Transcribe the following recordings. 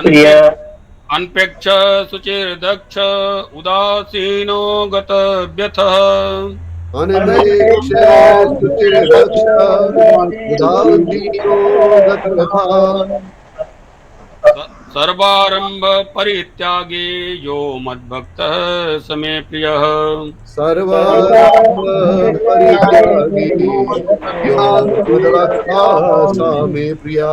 प्रिय अनपेक्ष शुचिर्दक्ष उदासीनो गतव्यथः अनपेक्ष शुचिर्दक्ष उदासीनो गतव्यथा सर्वारंभ परित्यागी यो मद्भक्तः स मे प्रियः। सर्वारंभ परित्यागी यो मद्भक्ता स मे प्रिया।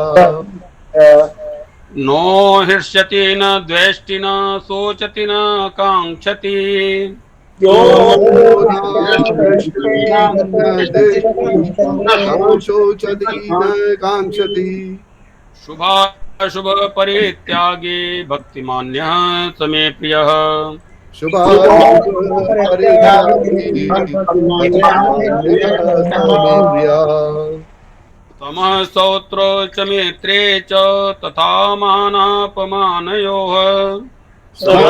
नो हृष्यति न द्वेष्टि न शोचति न काङ्क्षति यो न हृष्यति न द्वेष्टि न शोचति न काङ्क्षति शुभाशुभ परित्यागी भक्तिमान्यः स मे प्रियः। शुभाशुभ परित्यागी भक्तिमान्यः स मे प्रिया। तमः सौत्र च मित्रे च तथा मानापमानयोः तथा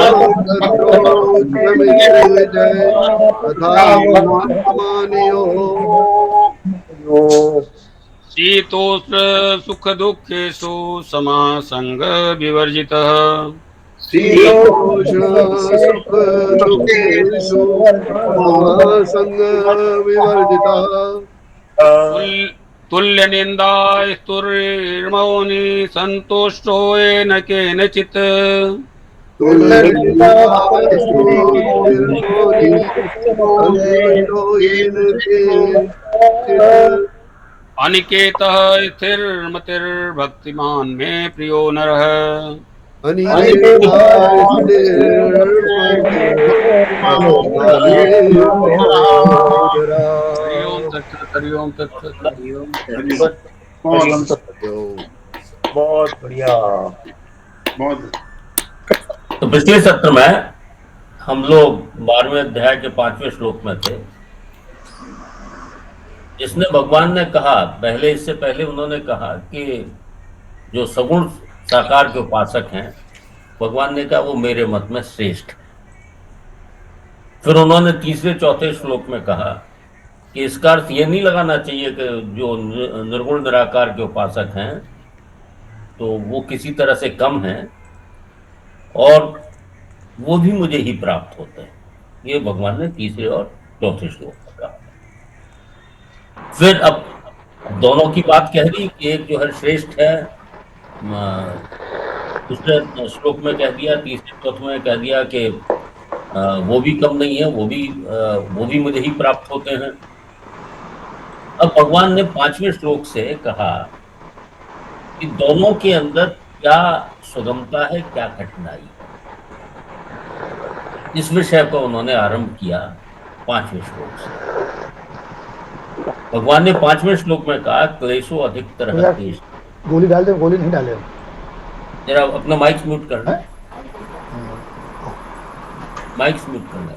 शीतोष्ण सुख दुखेषु समः संग विवर्जितः शीतोष्ण सुख दुखेषु संग विवर्जितः तुल्य निंदा स्तुर्मौनि संतुष्टो येन केनचित् अनिकेतः स्थिरमतिर्भक्तिमान् मे प्रियो नरः। बहुत बढ़िया। बहुत। तो पिछले सत्र में हम लोग 12वें अध्याय के 5वें श्लोक में थे, जिसने भगवान ने कहा इससे पहले उन्होंने कहा कि जो सगुण साकार के उपासक हैं, भगवान ने कहा वो मेरे मत में श्रेष्ठ। फिर उन्होंने तीसरे चौथे श्लोक में कहा कि इसका अर्थ ये नहीं लगाना चाहिए कि जो निर्गुण निराकार के उपासक हैं तो वो किसी तरह से कम हैं और वो भी मुझे ही प्राप्त होते हैं। ये भगवान ने तीसरे और चौथे श्लोक में कहा। फिर अब दोनों की बात कह दी कि एक जो है श्रेष्ठ है, दूसरे श्लोक में कह दिया, तीसरे चौथे में कह दिया कि वो भी कम नहीं है, वो भी मुझे ही प्राप्त होते हैं। अब भगवान ने 5वें श्लोक से कहा कि दोनों के अंदर क्या सुगमता है, क्या कठिनाई है। इस विषय को उन्होंने आरंभ किया 5वें श्लोक से। भगवान ने 5वें श्लोक में कहा क्लेशो अधिकतर क्लेश। गोली डाल दे, गोली नहीं डाले। जरा अपना माइक म्यूट करना, माइक म्यूट करना।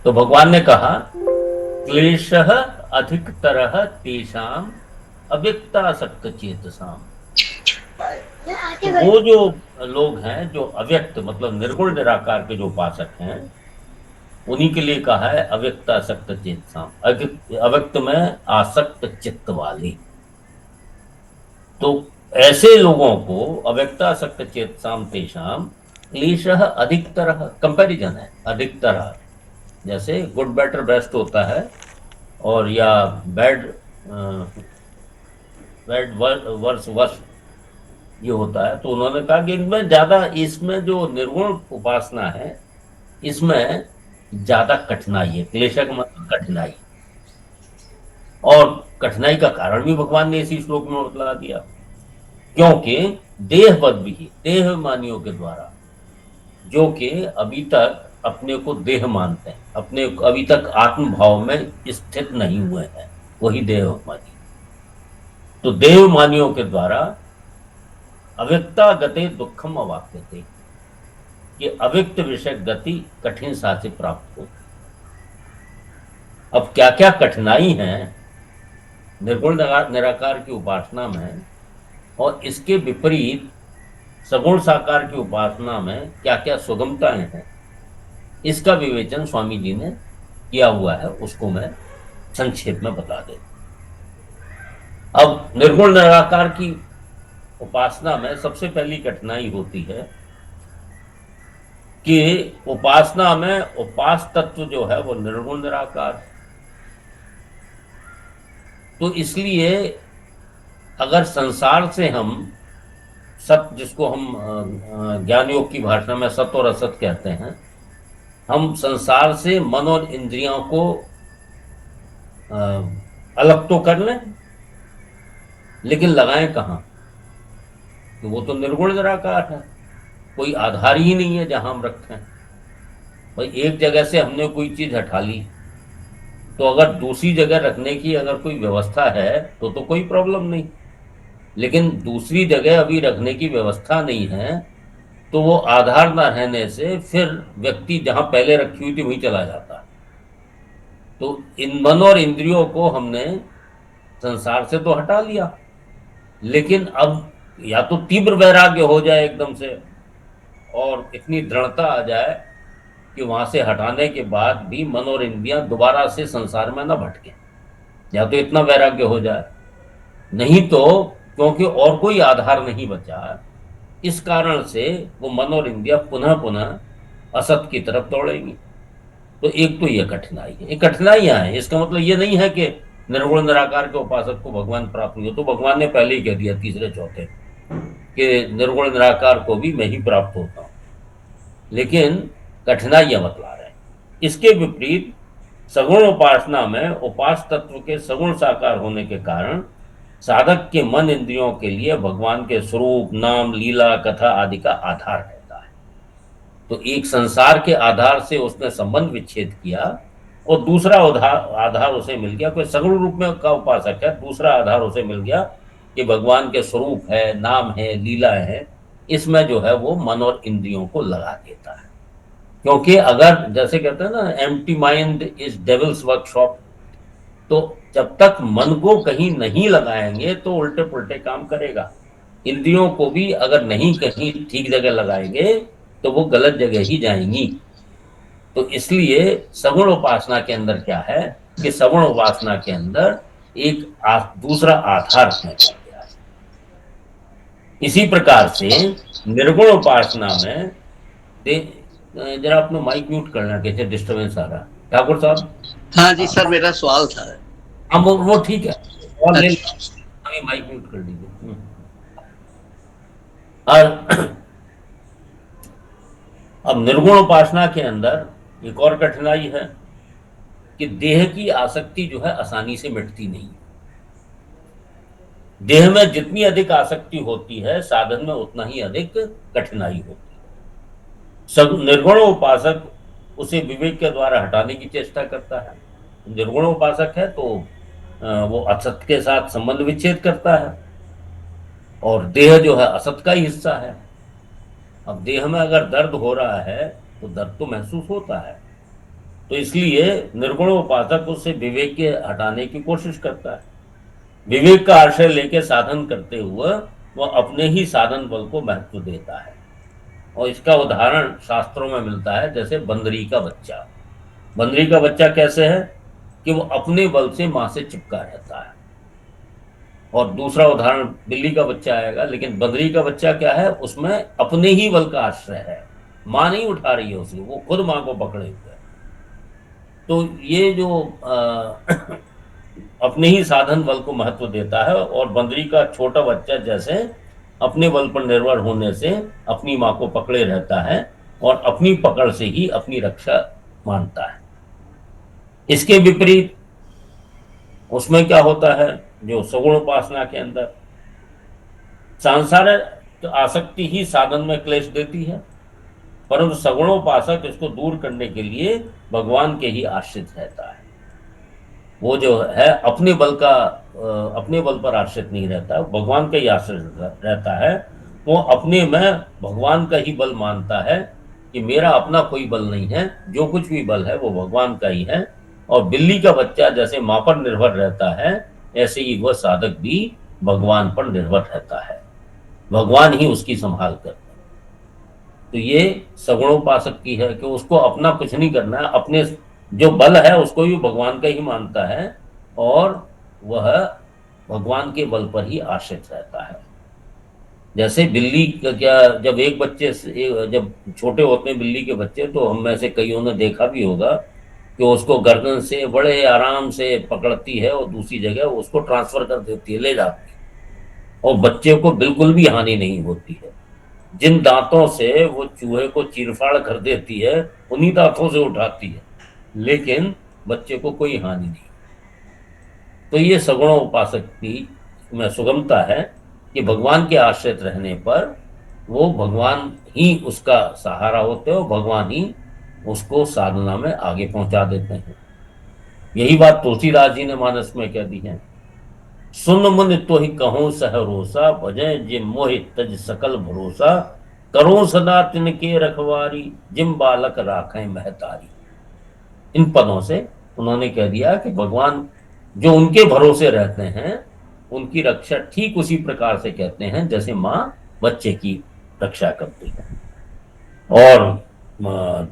तो भगवान ने कहा क्लेशः अधिकतरः तेषाम अव्यक्तासक्त चेतसाम। वो जो लोग हैं जो अव्यक्त मतलब निर्गुण निराकार के जो उपासक हैं, उन्हीं के लिए कहा है अव्यक्तासक्त चेतसाम, अव्यक्त में आसक्त चित्त वाली। तो ऐसे लोगों को अव्यक्तासक्त चेतसाम तेषाम क्लेशः अधिकतरः, कंपैरिजन है अधिकतरः, जैसे गुड बेटर बेस्ट होता है और या बैड वर्स वर्स ये होता है। तो उन्होंने कहा कि इनमें ज्यादा, इसमें जो निर्गुण उपासना है इसमें ज्यादा कठिनाई है। क्लेश का मतलब कठिनाई, और कठिनाई का कारण भी भगवान ने इसी श्लोक में बतला दिया, क्योंकि देहवद भी, देहमानियों के द्वारा, जो कि अभी तक अपने को देह मानते हैं, अपने अभी तक आत्म भाव में स्थित नहीं हुए हैं, वही देहमानी। तो देहमानियों के द्वारा अव्यक्ता गते दुखम अवाप्यते, कि अव्यक्त विषय गति कठिन सा से प्राप्त हो। अब क्या क्या कठिनाई है निर्गुण निराकार की उपासना में, और इसके विपरीत सगुण साकार की उपासना में क्या क्या सुगमताएं हैं, इसका विवेचन स्वामी जी ने किया हुआ है, उसको मैं संक्षेप में बता देता। अब निर्गुण निराकार की उपासना में सबसे पहली कठिनाई होती है कि उपासना में उपास तत्व जो है वो निर्गुण निराकार है। तो इसलिए अगर संसार से हम सत, जिसको हम ज्ञान योग की भाषा में सत और असत कहते हैं, हम संसार से मन और इंद्रियों को अ, अलग तो कर लें, लेकिन लगाएं कहाँ? तो वो तो निर्गुण निराकार है, कोई आधार ही नहीं है जहां हम रखें। भाई एक जगह से हमने कोई चीज हटा ली, तो अगर दूसरी जगह रखने की अगर कोई व्यवस्था है तो कोई प्रॉब्लम नहीं, लेकिन दूसरी जगह अभी रखने की व्यवस्था नहीं है, तो वो आधार ना रहने से फिर व्यक्ति जहां पहले रखी हुई थी वहीं चला जाता है। तो इन मन और इंद्रियों को हमने संसार से तो हटा लिया, लेकिन अब या तो तीव्र वैराग्य हो जाए एकदम से और इतनी दृढ़ता आ जाए कि वहां से हटाने के बाद भी मन और इंद्रियां दोबारा से संसार में न भटके, या तो इतना वैराग्य हो जाए, नहीं तो क्योंकि और कोई आधार नहीं बचा, इस कारण से वो मन और इंद्रियां पुनः पुनः असत की तरफ दौड़ेंगी। तो एक तो ये कठिनाई है, ये कठिनाइयां हैं। इसका मतलब ये नहीं है कि निर्गुण निराकार के उपासक को भगवान प्राप्त नहीं हो, तो भगवान ने पहले ही कह दिया तीसरे चौथे कि निर्गुण निराकार को भी मैं ही प्राप्त होता हूं, लेकिन कठिनाइयां बतला रहे हैं। इसके विपरीत सगुण उपासना में उपास तत्व के सगुण साकार होने के कारण साधक के मन इंद्रियों के लिए भगवान के स्वरूप, नाम, लीला, कथा आदि का आधार रहता है। तो एक संसार के आधार से उसने संबंध विच्छेद किया और दूसरा आधार उसे मिल गया, कोई सगुण रूप में का उपासक है, दूसरा आधार उसे मिल गया कि भगवान के स्वरूप है, नाम है, लीला है, इसमें जो है वो मन और इंद्रियों को लगा देता है। क्योंकि अगर जैसे कहते हैं ना, empty mind is devils workshop, तो जब तक मन को कहीं नहीं लगाएंगे तो उल्टे पुल्टे काम करेगा। इंद्रियों को भी अगर नहीं कहीं ठीक जगह लगाएंगे तो वो गलत जगह ही जाएंगी। तो इसलिए सगुण उपासना के अंदर क्या है कि सगुण उपासना के अंदर एक दूसरा आधार है। इसी प्रकार से निर्गुण उपासना में जरा अपने माइक म्यूट करना, कैसे डिस्टर्बेंस आ रहा। ठाकुर साहब। हाँ जी सर, मेरा सवाल था। हाँ वो ठीक है, और ले अच्छा। माइक म्यूट कर दीजिए। और अब निर्गुण उपासना के अंदर एक और कठिनाई है कि देह की आसक्ति जो है आसानी से मिटती नहीं। देह में जितनी अधिक आसक्ति होती है, साधन में उतना ही अधिक कठिनाई होती है। निर्गुण उपासक उसे विवेक के द्वारा हटाने की चेष्टा करता है। निर्गुण उपासक है तो वो असत के साथ संबंध विच्छेद करता है, और देह जो है असत का ही हिस्सा है। अब देह में अगर दर्द हो रहा है तो दर्द तो महसूस होता है, तो इसलिए निर्गुण उपासक उससे विवेक के हटाने की कोशिश करता है। विवेक का आश्रय लेके साधन करते हुए वो अपने ही साधन बल को महत्व देता है। और इसका उदाहरण शास्त्रों में मिलता है, जैसे बंदरी का बच्चा। बंदरी का बच्चा कैसे है कि वो अपने बल से मां से चिपका रहता है। और दूसरा उदाहरण बिल्ली का बच्चा आएगा, लेकिन बंदरी का बच्चा क्या है, उसमें अपने ही बल का आश्रय है, मां नहीं उठा रही है उसे, वो खुद मां को पकड़े हुए है। तो ये जो अपने ही साधन बल को महत्व देता है, और बंदरी का छोटा बच्चा जैसे अपने बल पर निर्भर होने से अपनी मां को पकड़े रहता है और अपनी पकड़ से ही अपनी रक्षा मानता है। इसके विपरीत उसमें क्या होता है, जो सगुण उपासना के अंदर सांसारिक आसक्ति ही साधन में क्लेश देती है, परंतु सगुणोपासक इसको दूर करने के लिए भगवान के ही आश्रित रहता है। वो जो है अपने बल पर आश्रित नहीं रहता, भगवान का ही आश्रित रहता है। वो अपने में भगवान का ही बल मानता है कि मेरा अपना कोई बल नहीं है, जो कुछ भी बल है वो भगवान का ही है। और बिल्ली का बच्चा जैसे मां पर निर्भर रहता है, ऐसे ही वह साधक भी भगवान पर निर्भर रहता है, भगवान ही उसकी संभाल करते हैं। तो ये सगुणोपासक की है कि उसको अपना कुछ नहीं करना है, अपने जो बल है उसको भी भगवान का ही मानता है और वह भगवान के बल पर ही आश्रित रहता है। जैसे बिल्ली का क्या, जब एक बच्चे से जब छोटे होते हैं बिल्ली के बच्चे, तो हम में से कईयों ने देखा भी होगा कि उसको गर्दन से बड़े आराम से पकड़ती है और दूसरी जगह उसको ट्रांसफर कर देती है, ले जाती है, और बच्चे को बिल्कुल भी हानि नहीं होती है। जिन दांतों से वो चूहे को चीरफाड़ कर देती है उन्हीं दांतों से उठाती है, लेकिन बच्चे को कोई हानि नहीं। तो ये सगुणों उपासक की में सुगमता है कि भगवान के आश्रित रहने पर वो भगवान ही उसका सहारा होते हैं और भगवान ही उसको साधना में आगे पहुंचा देते हैं। यही बात तुलसीदास जी ने मानस में कह दी है। सुन मुनि तो ही कहूं सहरोसा, भजे जिम मोहित तज सकल भरोसा, करो सदा तिनके रखवारी, जिम बालक राखें महतारी। इन पदों से उन्होंने कह दिया कि भगवान जो उनके भरोसे रहते हैं उनकी रक्षा ठीक उसी प्रकार से कहते हैं जैसे माँ बच्चे की रक्षा करती है। और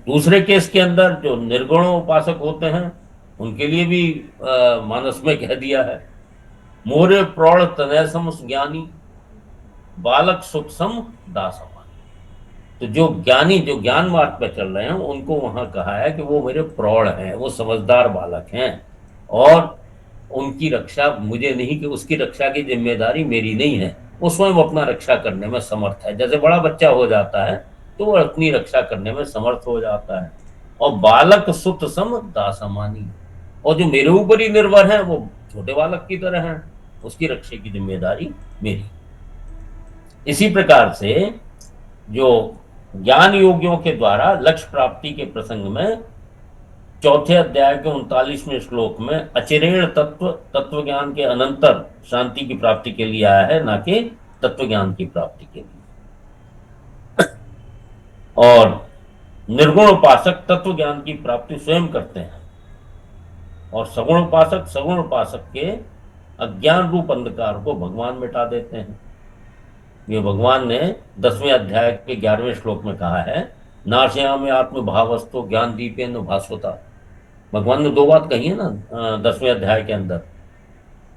दूसरे केस के अंदर जो निर्गुण उपासक होते हैं उनके लिए भी मानस में कह दिया है, मोरे प्रौढ़ तनय सम ज्ञानी, बालक सुख सम दास। तो जो ज्ञानी, जो ज्ञान मार्ग पे चल रहे हैं उनको वहां कहा है कि वो मेरे प्रौढ़ हैं, वो समझदार बालक हैं, और उनकी रक्षा मुझे नहीं, कि उसकी रक्षा की जिम्मेदारी मेरी नहीं है, वो स्वयं अपना रक्षा करने में समर्थ है। जैसे बड़ा बच्चा हो जाता है तो वो अपनी रक्षा करने में समर्थ हो जाता है। और बालक सुत सम दासमानी, और जो मेरे ऊपर ही निर्भर है वो छोटे बालक की तरह है, उसकी रक्षा की जिम्मेदारी मेरी। इसी प्रकार से जो ज्ञान योगियों के द्वारा लक्ष्य प्राप्ति के प्रसंग में चौथे अध्याय के 39वें श्लोक में अचिरेण तत्व ज्ञान के अनंतर शांति की प्राप्ति के लिए आया है, ना कि तत्व ज्ञान की प्राप्ति के लिए। और निर्गुण उपासक तत्व ज्ञान की प्राप्ति स्वयं करते हैं, और सगुण उपासक के अज्ञान रूप अंधकार को भगवान मिटा देते हैं। ये भगवान ने 10वें अध्याय के 11वें श्लोक में कहा है, नाशयामि आत्म भावस्तु ज्ञान दीपेन भास्वता। भगवान ने दो बात कही है ना 10वें अध्याय के अंदर,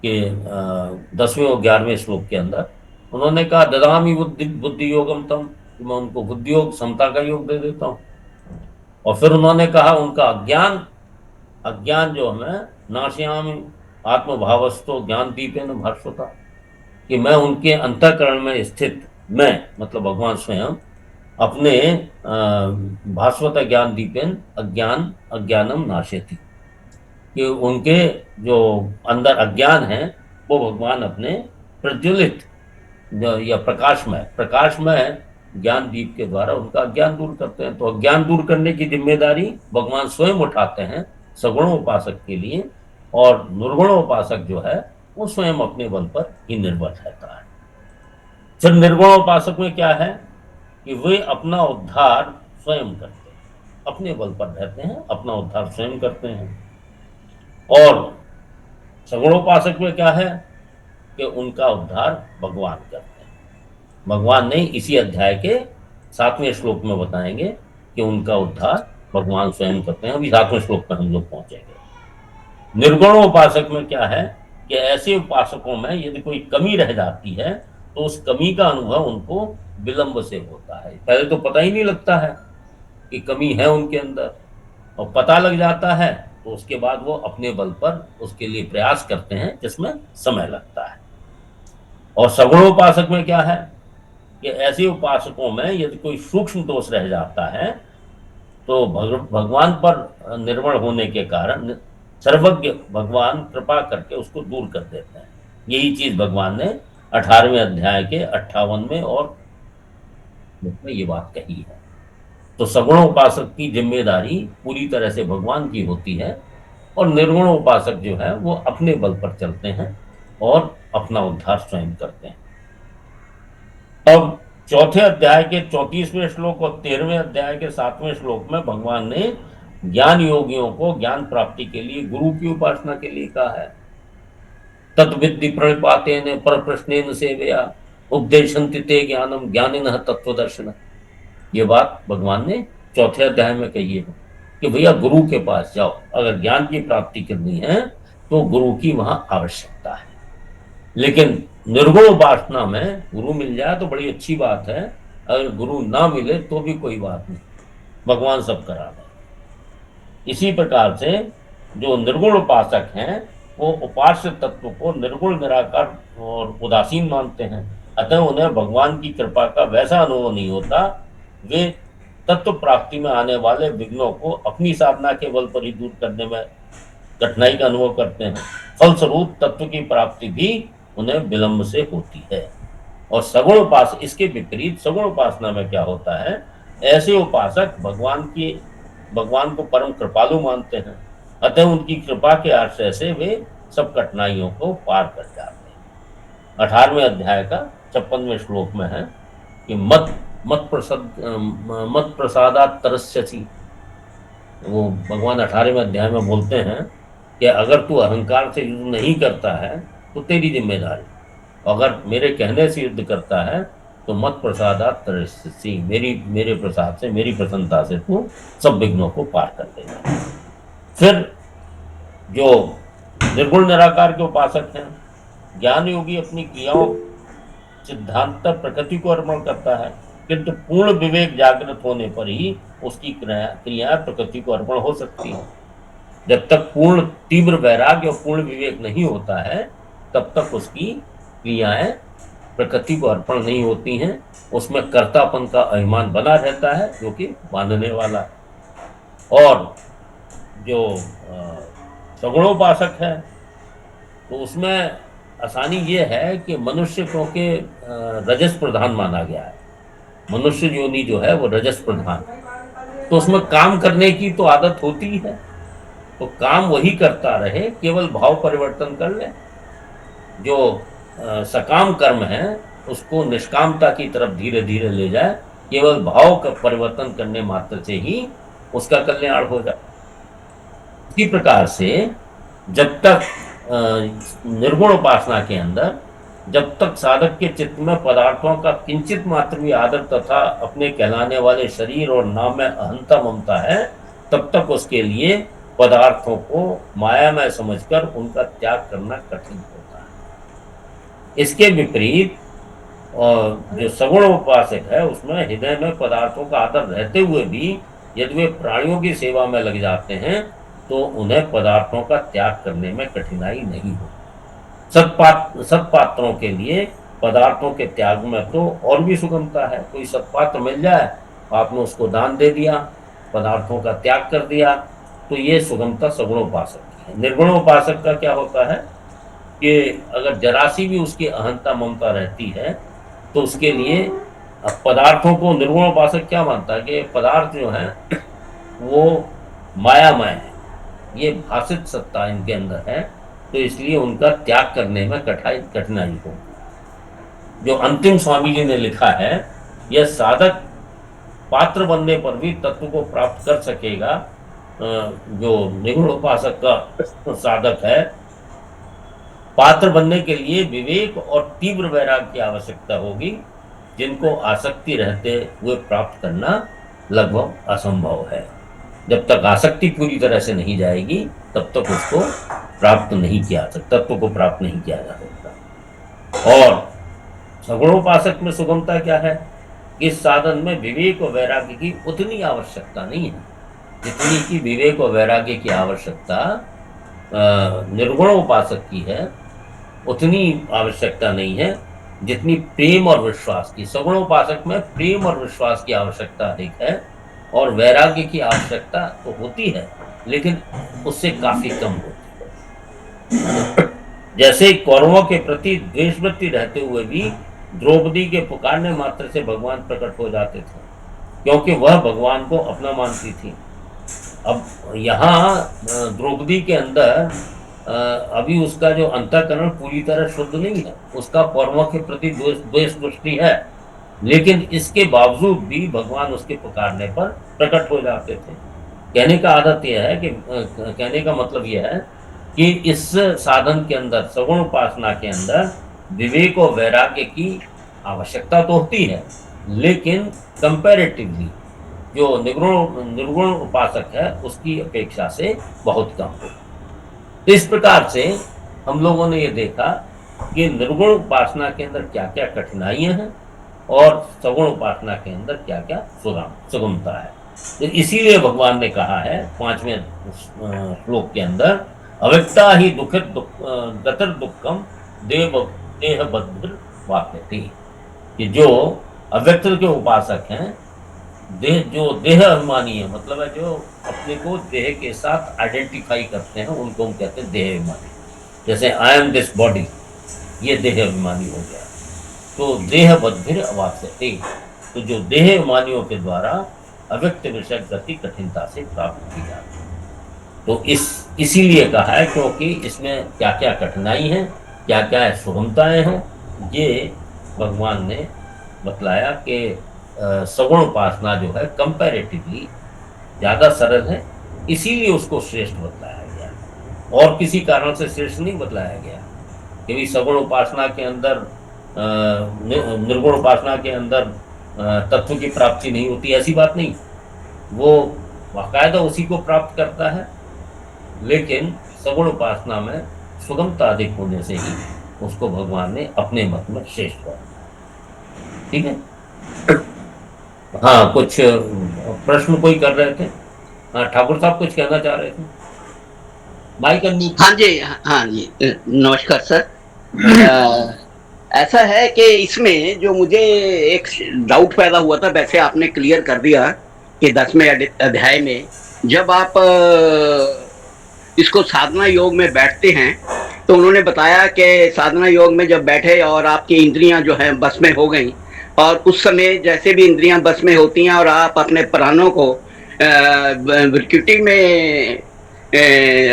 कि 10वें और 11वें श्लोक के अंदर उन्होंने कहा ददामी बुद्धि योगम तम, कि मैं उनको बुद्धि योग, समता का योग दे देता हूँ। और फिर उन्होंने कहा उनका अज्ञान जो है, नाशयामि आत्म भावस्तु ज्ञान दीपेन भास्वता, कि मैं उनके अंतःकरण में स्थित, मैं मतलब भगवान स्वयं अपने भास्वत ज्ञान दीपेन अज्ञानम नाशयति, कि उनके जो अंदर अज्ञान है वो भगवान अपने प्रज्वलित या प्रकाशमय ज्ञान दीप के द्वारा उनका अज्ञान दूर करते हैं। तो अज्ञान दूर करने की जिम्मेदारी भगवान स्वयं उठाते हैं सगुण उपासक के लिए, और निर्गुण उपासक जो है वो स्वयं अपने बल पर ही निर्भर रहता है। फिर निर्गुण उपासक में क्या है कि वे अपना उद्धार स्वयं करते हैं, अपने बल पर रहते हैं, अपना उद्धार स्वयं करते हैं। और सगुण उपासक में क्या है कि उनका उद्धार भगवान करते हैं। भगवान ने इसी अध्याय के 7वें श्लोक में बताएंगे कि उनका उद्धार भगवान स्वयं करते हैं। अभी 7वें श्लोक पर हम लोग पहुंचेंगे। निर्गुण उपासक में क्या है कि ऐसे उपासकों में यदि कोई कमी रह जाती है तो उस कमी का अनुभव उनको विलंब से होता है। पहले तो पता ही नहीं लगता है कि कमी है उनके अंदर, और पता लग जाता है तो उसके बाद वो अपने बल पर उसके लिए प्रयास करते हैं, जिसमें समय लगता है। और सगुण उपासक में क्या है कि ऐसे उपासकों में यदि कोई सूक्ष्म दोष रह जाता है तो भगवान पर निर्भर होने के कारण सर्वज्ञ भगवान कृपा करके उसको दूर कर देते हैं। यही चीज भगवान ने 18वें अध्याय के 58वें और में ये बात कही है। तो सगुण उपासक की जिम्मेदारी पूरी तरह से भगवान की होती है, और निर्गुण उपासक जो है वो अपने बल पर चलते हैं और अपना उद्धार स्वयं करते हैं। अब चौथे अध्याय के 34वें श्लोक और 13वें अध्याय के 7वें श्लोक में भगवान ने ज्ञान योगियों को ज्ञान प्राप्ति के लिए गुरु की उपासना के लिए कहा है। तत्विद्धि प्रणिपातेन पर प्रश्नेन सेवया उपदेशन्ति ते ज्ञानम ज्ञानिनः तत्वदर्शिनः। ये बात भगवान ने चौथे अध्याय में कही है कि भैया गुरु के पास जाओ, अगर ज्ञान की प्राप्ति करनी है तो गुरु की वहां आवश्यकता है। लेकिन निर्गुण उपासना में गुरु मिल जाए तो बड़ी अच्छी बात है, अगर गुरु ना मिले तो भी कोई बात नहीं, भगवान सब करा दे। इसी प्रकार से जो निर्गुण उपासक हैं वो उपास्य तत्व को निर्गुण, निराकार और उदासीन मानते हैं, अतः उन्हें भगवान की कृपा का वैसा अनुभव नहीं होता। वे तत्व प्राप्ति में आने वाले विघ्नों को अपनी साधना के बल पर ही दूर करने में कठिनाई का अनुभव करते हैं। फलस्वरूप तत्व की प्राप्ति भी उन्हें विलंब से होती है। और सगुण उपासना, इसके विपरीत सगुण उपासना में क्या होता है, ऐसे उपासक भगवान को परम कृपालु मानते हैं, अतः उनकी कृपा के आश्रय से वे सब कठिनाइयों को पार कर जाते हैं। 18वें अध्याय का 56वें श्लोक में है कि मत प्रसादात् तरस्यसि। वो भगवान 18वें अध्याय में बोलते हैं कि अगर तू अहंकार से युद्ध नहीं करता है तो तेरी जिम्मेदारी, अगर मेरे कहने से युद्ध करता है तो मत प्रसादात् तरस्यसि, मेरे प्रसाद से, मेरी प्रसन्नता से तू सब विघ्नों को पार कर देगा। फिर जो निर्गुण निराकार के उपासक हैं, ज्ञान योगी अपनी क्रियाओं सिद्धांत प्रकृति को अर्पण करता है, किंतु पूर्ण विवेक जागृत होने पर ही उसकी क्रियाएं प्रकृति को अर्पण हो सकती है। जब तक पूर्ण तीव्र वैराग्य और पूर्ण विवेक नहीं होता है तब तक उसकी क्रियाएं प्रकृति को अर्पण नहीं होती हैं, उसमें कर्तापन का अभिमान बना रहता है जो कि बांधने वाला है। और जो सगुणोपासक है तो उसमें आसानी ये है कि मनुष्य क्योंकि रजस प्रधान माना गया है, मनुष्य योनि जो है वो रजस प्रधान, तो उसमें काम करने की तो आदत होती है, तो काम वही करता रहे, केवल भाव परिवर्तन कर ले। जो सकाम कर्म है उसको निष्कामता की तरफ धीरे धीरे ले जाए, केवल भाव का परिवर्तन करने मात्र से ही उसका कल्याण हो जाए। इसी प्रकार से जब तक निर्गुण उपासना के अंदर जब तक साधक के चित्त में पदार्थों का किंचित मात्र भी आदर तथा अपने कहलाने वाले शरीर और नाम में अहंता ममता है, तब तक उसके लिए पदार्थों को मायामय समझकर उनका त्याग करना कठिन होता है। इसके विपरीत जो सगुण उपासक है उसमें हृदय में पदार्थों का आदर रहते हुए भी यदि वे प्राणियों की सेवा में लग जाते हैं तो उन्हें पदार्थों का त्याग करने में कठिनाई नहीं होती। सत्पात्रों के लिए पदार्थों के त्याग में तो और भी सुगमता है। कोई सत्पात्र मिल जाए, आपने उसको दान दे दिया, पदार्थों का त्याग कर दिया, तो ये सुगमता सगुणोपासक की है। निर्गुणोपासक का क्या होता है कि अगर जरा सी भी उसकी अहंता ममता रहती है तो उसके लिए पदार्थों को निर्गुणोपासक क्या मानता है कि पदार्थ जो है वो मायामय है, ये भाषित सत्ता इनके अंदर है, तो इसलिए उनका त्याग करने में कठिनाई हो। जो अंतिम स्वामी जी ने लिखा है, यह साधक पात्र बनने पर भी तत्व को प्राप्त कर सकेगा। जो निर्गुण उपासक का साधक है, पात्र बनने के लिए विवेक और तीव्र वैराग्य की आवश्यकता होगी, जिनको आसक्ति रहते हुए प्राप्त करना लगभग असंभव है। जब तक आसक्ति पूरी तरह से नहीं जाएगी तब तक उसको प्राप्त नहीं किया सकता, तत्व को प्राप्त नहीं किया जा सकता। और सगुणोपासक में सुगमता क्या है, इस साधन में विवेक और वैराग्य की उतनी आवश्यकता नहीं है जितनी की विवेक और वैराग्य की आवश्यकता निर्गुण उपासक की है, उतनी आवश्यकता नहीं है जितनी प्रेम और विश्वास की। सगुणोपासक में प्रेम और विश्वास की आवश्यकता अधिक है और वैराग्य की आवश्यकता तो होती है लेकिन उससे काफी कम होती है। जैसे कौरवों के प्रति द्वेषवृत्ति रहते हुए भी द्रौपदी के पुकारने मात्र से भगवान प्रकट हो जाते थे, क्योंकि वह भगवान को अपना मानती थी। अब यहाँ द्रौपदी के अंदर अभी उसका जो अंतःकरण पूरी तरह शुद्ध नहीं है, उसका कौरवों के प्रति द्वेष दृष्टि है, लेकिन इसके बावजूद भी भगवान उसके पुकारने पर प्रकट हो जाते थे। कहने का आदत यह है कि कहने का मतलब यह है कि इस साधन के अंदर, सगुण उपासना के अंदर विवेक और वैराग्य की आवश्यकता तो होती है, लेकिन कंपैरेटिवली जो निर्गुण उपासक है उसकी अपेक्षा से बहुत कम हो। तो इस प्रकार से हम लोगों ने ये देखा कि निर्गुण उपासना के अंदर क्या क्या कठिनाइयां हैं और सगुण उपासना के अंदर क्या क्या सुगमता है। तो इसीलिए भगवान ने कहा है 5वें श्लोक के अंदर, अव्यक्ता ही गतर दुखम देह बद्धिर वाप्यते, कि जो अव्यक्त के उपासक हैं, जो देह अभिमानी है, मतलब है जो अपने को देह के साथ आइडेंटिफाई करते हैं, उनको हम कहते हैं देह अभिमानी। जैसे आई एम दिस बॉडी, ये देह अभिमानी हो गया। तो देह बद्धिर अवाप्यते, तो जो देह अभिमानियों के द्वारा अव्यक्त विषय गति कठिनता से प्राप्त की जाती है। तो इसीलिए कहा है क्योंकि इसमें क्या क्या कठिनाई है, क्या क्या सुगमताएं हैं, ये भगवान ने बतलाया कि सगुण उपासना जो है कंपैरेटिवली ज्यादा सरल है, इसीलिए उसको श्रेष्ठ बतलाया गया। और किसी कारण से श्रेष्ठ नहीं बतलाया गया, क्योंकि सगुण उपासना के अंदर निर्गुण उपासना के अंदर तत्व की प्राप्ति नहीं होती, ऐसी बात नहीं। वो बाकायदा उसी को प्राप्त करता है, लेकिन सगुण उपासना में सुगमता अधिक होने से ही उसको भगवान ने अपने मत में श्रेष्ठ किया। ठीक है। हाँ, कुछ प्रश्न कोई कर रहे थे? हाँ, ठाकुर साहब कुछ कहना चाह रहे थे, माइक अनम्यूट। हाँ जी, नमस्कार सर। ऐसा है कि इसमें जो मुझे एक डाउट पैदा हुआ था, वैसे आपने क्लियर कर दिया कि 10वें अध्याय में जब आप इसको साधना योग में बैठते हैं, तो उन्होंने बताया कि साधना योग में जब बैठे और आपकी इंद्रियां जो है बस में हो गई, और उस समय जैसे भी इंद्रियां बस में होती हैं और आप अपने प्राणों को प्रकृति में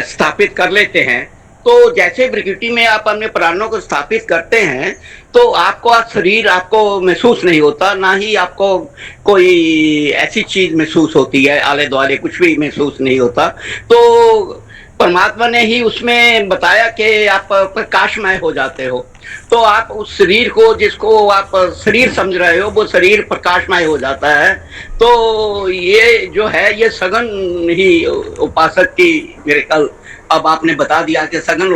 स्थापित कर लेते हैं, तो जैसे प्रकृति में आप अपने प्राणों को स्थापित करते हैं, तो आपको शरीर आपको महसूस नहीं होता, ना ही आपको कोई ऐसी चीज महसूस होती है, आले दुआले कुछ भी महसूस नहीं होता। तो परमात्मा ने ही उसमें बताया कि आप प्रकाशमय हो जाते हो। तो आप उस शरीर को, जिसको आप शरीर समझ रहे हो, वो शरीर प्रकाशमय हो जाता है। तो ये जो है, ये सघन ही उपासक की, मेरे कल अब आपने बता दिया कि सघन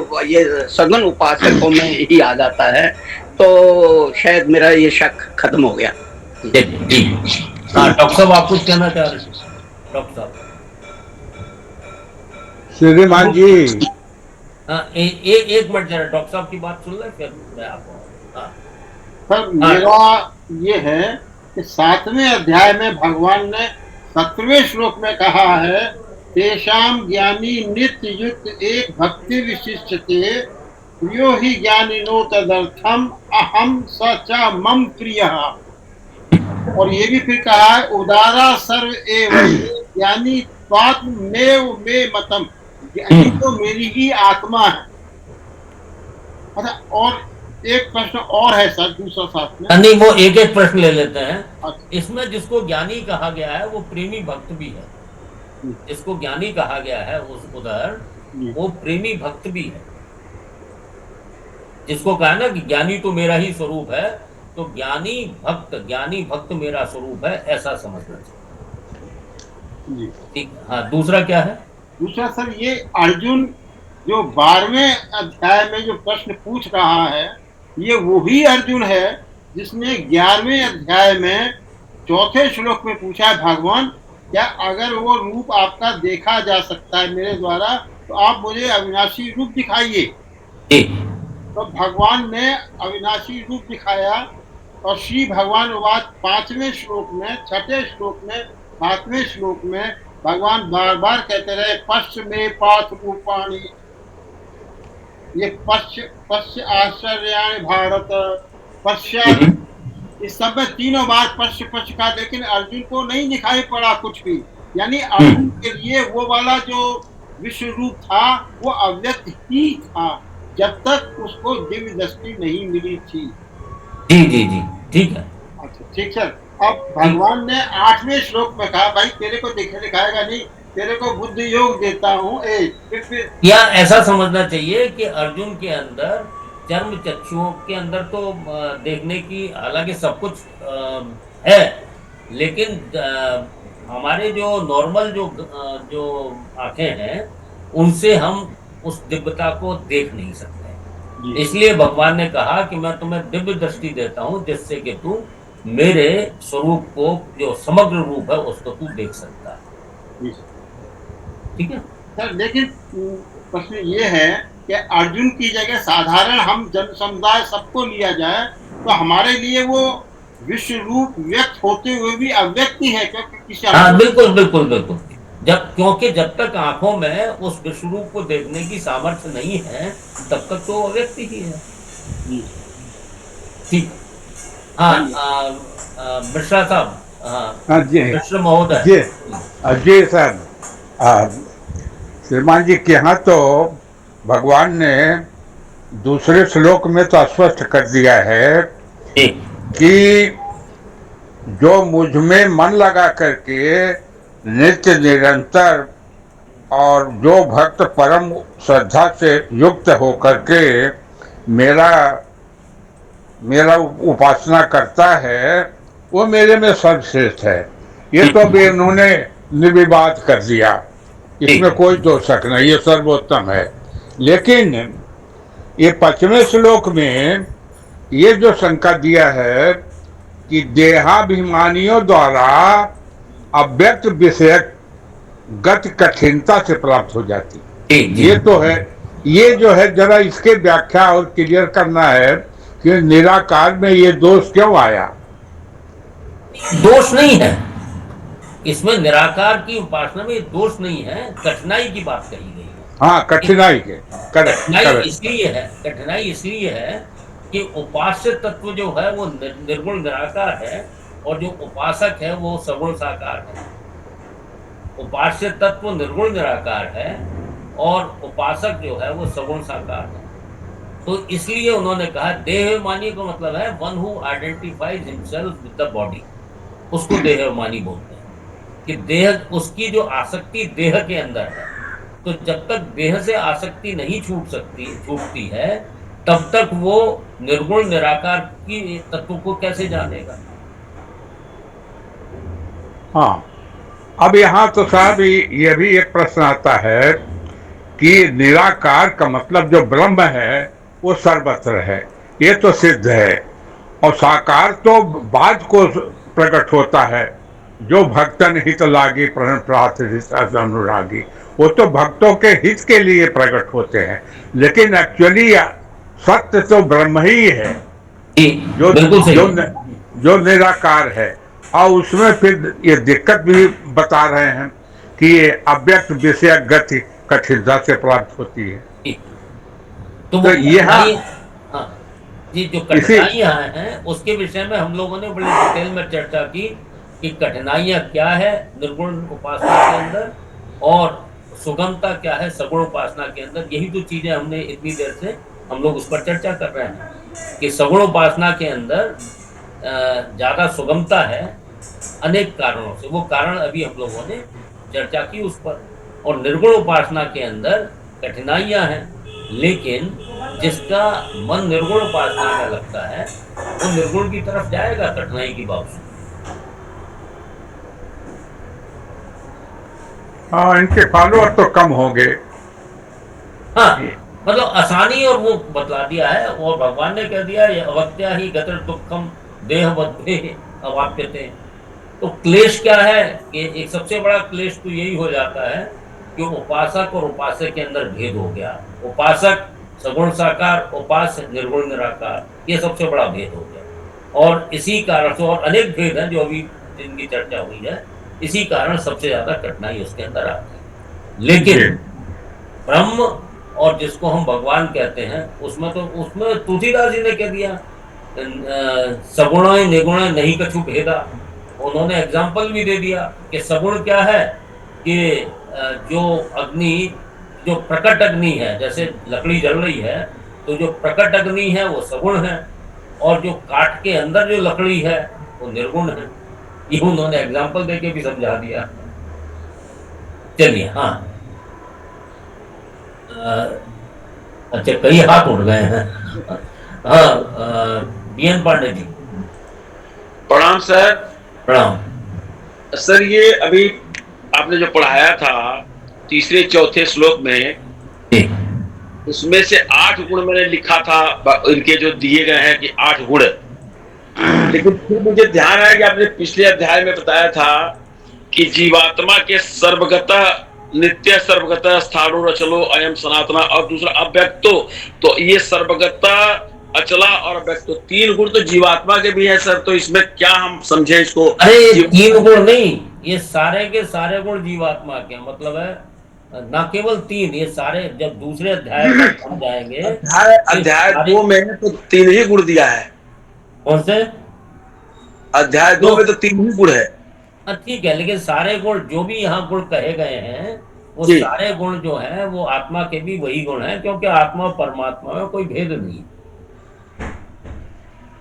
उपासकों में ही आ जाता है, तो शायद मेरा ये शक खत्म हो गया। डॉक्टर साहब आप कुछ कहना चाह रहे हैं? डॉक्टर साहब श्रीमान जी, एक मिनट जरा डॉक्टर साहब की बात सुन ले, फिर मैं आपको। सर मेरा ये है कि 7वें अध्याय में भगवान ने 17वें श्लोक में कहा है, तेषाम ज्ञानी नित्य युक्त एक भक्ति विशिष्टते प्रियो ही ज्ञानिनो तदर्थम अहम स च मम प्रियः। और ये भी फिर कहा है, उदारा सर्व एवं ज्ञानी त्वात्मेव मे मतम, ज्ञानी तो मेरी ही आत्मा है। अच्छा, और एक प्रश्न और है सर, दूसरा साथ में। नहीं, वो एक एक प्रश्न ले लेते हैं। इसमें जिसको ज्ञानी कहा गया है वो प्रेमी भक्त भी है, जिसको ज्ञानी कहा गया है उधर वो प्रेमी भक्त भी है। जिसको कहा ना कि ज्ञानी तो मेरा ही स्वरूप है, तो ज्ञानी भक्त मेरा स्वरूप है, ऐसा समझना चाहिए। ठीक। हाँ, दूसरा क्या है? दूसरा सर, ये अर्जुन जो 12वें अध्याय में जो प्रश्न पूछ रहा है, ये वही अर्जुन है जिसने 11वें अध्याय में 4थे श्लोक में पूछा है, भगवान क्या अगर वो रूप आपका देखा जा सकता है मेरे द्वारा, तो आप मुझे अविनाशी रूप दिखाइए। तो भगवान ने अविनाशी रूप दिखाया, और श्री भगवान वाच 5वें श्लोक में, 6ठे श्लोक में, 7वें श्लोक में भगवान बार बार कहते रहे, पश्च में पार्थ रूपाणी, ये पश्च आश्चर्याणि भारत, पश्चात, इस सब में 3 बार पश्च का, लेकिन अर्जुन को नहीं दिखाई पड़ा कुछ भी। यानी अर्जुन के लिए वो वाला जो विश्व रूप था वो अव्यक्त ही था, जब तक उसको दिव्य दृष्टि नहीं मिली थी। जी जी जी, ठीक है। अच्छा, ठीक सर। अब भगवान ने 8वें श्लोक में कहा, भाई तेरे को दिखाएगा नहीं, तेरे को बुद्धि योग देता हूँ। या ऐसा समझना चाहिए कि अर्जुन के अंदर चर्म चक्षुओं के अंदर तो देखने की, हालांकि सब कुछ है, लेकिन हमारे जो नॉर्मल जो आंखें हैं, उनसे हम उस दिव्यता को देख नहीं सकते। इसलिए भगवान ने कहा कि मैं तुम्हें दिव्य दृष्टि देता हूं जिससे कि तू मेरे स्वरूप को, जो समग्र रूप है, उसको तू देख सकता है। ठीक है सर, लेकिन प्रश्न ये है कि अर्जुन की जगह साधारण हम जन समुदाय सबको लिया जाए तो हमारे लिए वो विश्व रूप व्यक्त होते हुए भी अव्यक्त ही है, क्योंकि किसी हाँ, बिल्कुल बिल्कुल बिल्कुल। क्योंकि जब तक आंखों में उस विश्व रूप को देखने की सामर्थ्य नहीं है तब तक तो अव्यक्त ही है। ठीक। हाँ, मिश्रा साहब। हाँ जी, मिश्र महोदय जी जी सर। श्रीमान जी के यहाँ तो भगवान ने दूसरे श्लोक में तो स्पष्ट कर दिया है कि जो मुझ में मन लगा करके नित्य निरंतर और जो भक्त परम श्रद्धा से युक्त होकर के मेरा उपासना करता है वो मेरे में सर्वश्रेष्ठ है। ये तो भी इन्होंने निर्विवाद कर दिया, इसमें कोई दो शक नहीं, ये सर्वोत्तम है। लेकिन ये 5वें श्लोक में ये जो शंका दिया है कि देहाभिमानियों द्वारा अव्यक्त विषयक गति कठिनता से प्राप्त हो जाती, ये तो है। ये जो है जरा इसके व्याख्या और क्लियर करना है कि निराकार में ये दोष क्यों आया। दोष नहीं है इसमें, निराकार की उपासना में दोष नहीं है, कठिनाई की बात कही गई है। हाँ, कठिनाई के कठिनाई इसलिए है कि उपास्य तत्व जो है वो निर्गुण निराकार है और जो उपासक है वो सगुण साकार है। उपास्य तत्व निर्गुण निराकार है और उपासक जो है वो सगुण साकार है। तो इसलिए उन्होंने कहा देहमानी का मतलब है one who identifies himself with the body, उसको देहमानी बोलते हैं। कि देह, उसकी जो आसक्ति देह के अंदर है, तो जब तक देह से आसक्ति नहीं छूटती है तब तक वो निर्गुण निराकार की तत्व को कैसे जानेगा। हाँ, अब यहाँ तो साहब ये भी एक प्रश्न आता है कि निराकार का मतलब जो ब्रह्म है वो सर्वत्र है, ये तो सिद्ध है। और साकार तो बाद को प्रकट होता है, जो भक्तन हित लागी प्रण प्रार्थित अनुरागी, वो तो भक्तों के हित के लिए प्रकट होते हैं। लेकिन एक्चुअली सत्य तो ब्रह्म ही है जो निराकार है। और उसमें फिर ये दिक्कत भी बता रहे हैं कि ये अव्यक्त विषय गति कठिनता से प्राप्त होती है। तो ये हाँ, जी, जो कठिनाइयां हैं उसके विषय में हम लोगों ने बड़ी डिटेल में चर्चा की कि कठिनाइयां क्या है निर्गुण उपासना के अंदर और सुगमता क्या है सगुण उपासना के अंदर। यही तो चीजें हमने इतनी देर से हम लोग उस पर चर्चा कर रहे हैं कि सगुण उपासना के अंदर ज्यादा सुगमता है अनेक कारणों से, वो कारण अभी हम लोगों ने चर्चा की उस पर। और निर्गुण उपासना के अंदर कठिनाइयां हैं, लेकिन जिसका मन निर्गुण उपासना में लगता है वो निर्गुण की तरफ जाएगा कठिनाई की बावजूद। हाँ, इनके फॉलोअर तो कम होंगे। हाँ, मतलब आसानी और वो बतला दिया है। और भगवान ने कह दिया अवत्या ही गतर दुखम देहवद्भे अवाप्यते। तो क्लेश क्या है कि एक सबसे बड़ा क्लेश तो यही हो जाता है कि उपासक और उपासक के अंदर भेद हो गया। उपासक सगुण साकार, उपास्य निर्गुण निराकार, ये सबसे बड़ा भेद हो गया। और इसी कारण से और अनेक भेद हैं जो अभी जिनकी चर्चा हुई है, इसी कारण सबसे ज्यादा कठिनाई उसके अंदर आती है। लेकिन ब्रह्म और जिसको हम भगवान कहते हैं उसमें तुलसीदास जी ने कह दिया सगुण निगुण नहीं कछु भेदा। उन्होंने एग्जाम्पल भी दे दिया कि सगुण क्या है कि जो अग्नि, जो प्रकट अग्नि है, जैसे लकड़ी जल रही है तो जो प्रकट अग्नि है वो सगुण है और जो काठ के अंदर जो लकड़ी है वो निर्गुण है। ये उन्होंने एग्जाम्पल देके भी समझा दिया। चलिए, हाँ, अच्छा, कई हाथ उठ गए हैं। हाँ, बीएन पांडे जी। प्रणाम सर। प्रणाम सर। ये अभी आपने जो पढ़ाया था तीसरे चौथे श्लोक में उसमें से 8 गुण मैंने लिखा था, इनके जो दिए गए हैं कि 8 गुण। लेकिन फिर मुझे ध्यान आया कि आपने पिछले अध्याय में बताया था कि जीवात्मा के सर्वगतः नित्य सर्वगतः स्थाणु अचलो अयम सनातना, और दूसरा अव्यक्तो। तो ये सर्वगतः, अचला और अव्यक्त, 3 गुण तो जीवात्मा के भी है सर। तो इसमें क्या हम समझे इसको? अरे ये 3 गुण नहीं, ये सारे के सारे गुण जीवात्मा के, मतलब है ना केवल 3, ये सारे जब दूसरे अध्याय में हम जाएंगे। अध्याय 2 में तो 3 ही गुण दिया है। कौन से? अध्याय 2 में तो 3 ही गुण है। ठीक है, लेकिन सारे गुण जो भी यहाँ गुण कहे गए हैं, वो जी। सारे गुण जो हैं वो आत्मा के भी वही गुण हैं, क्योंकि आत्मा और परमात्मा में कोई भेद नहीं है।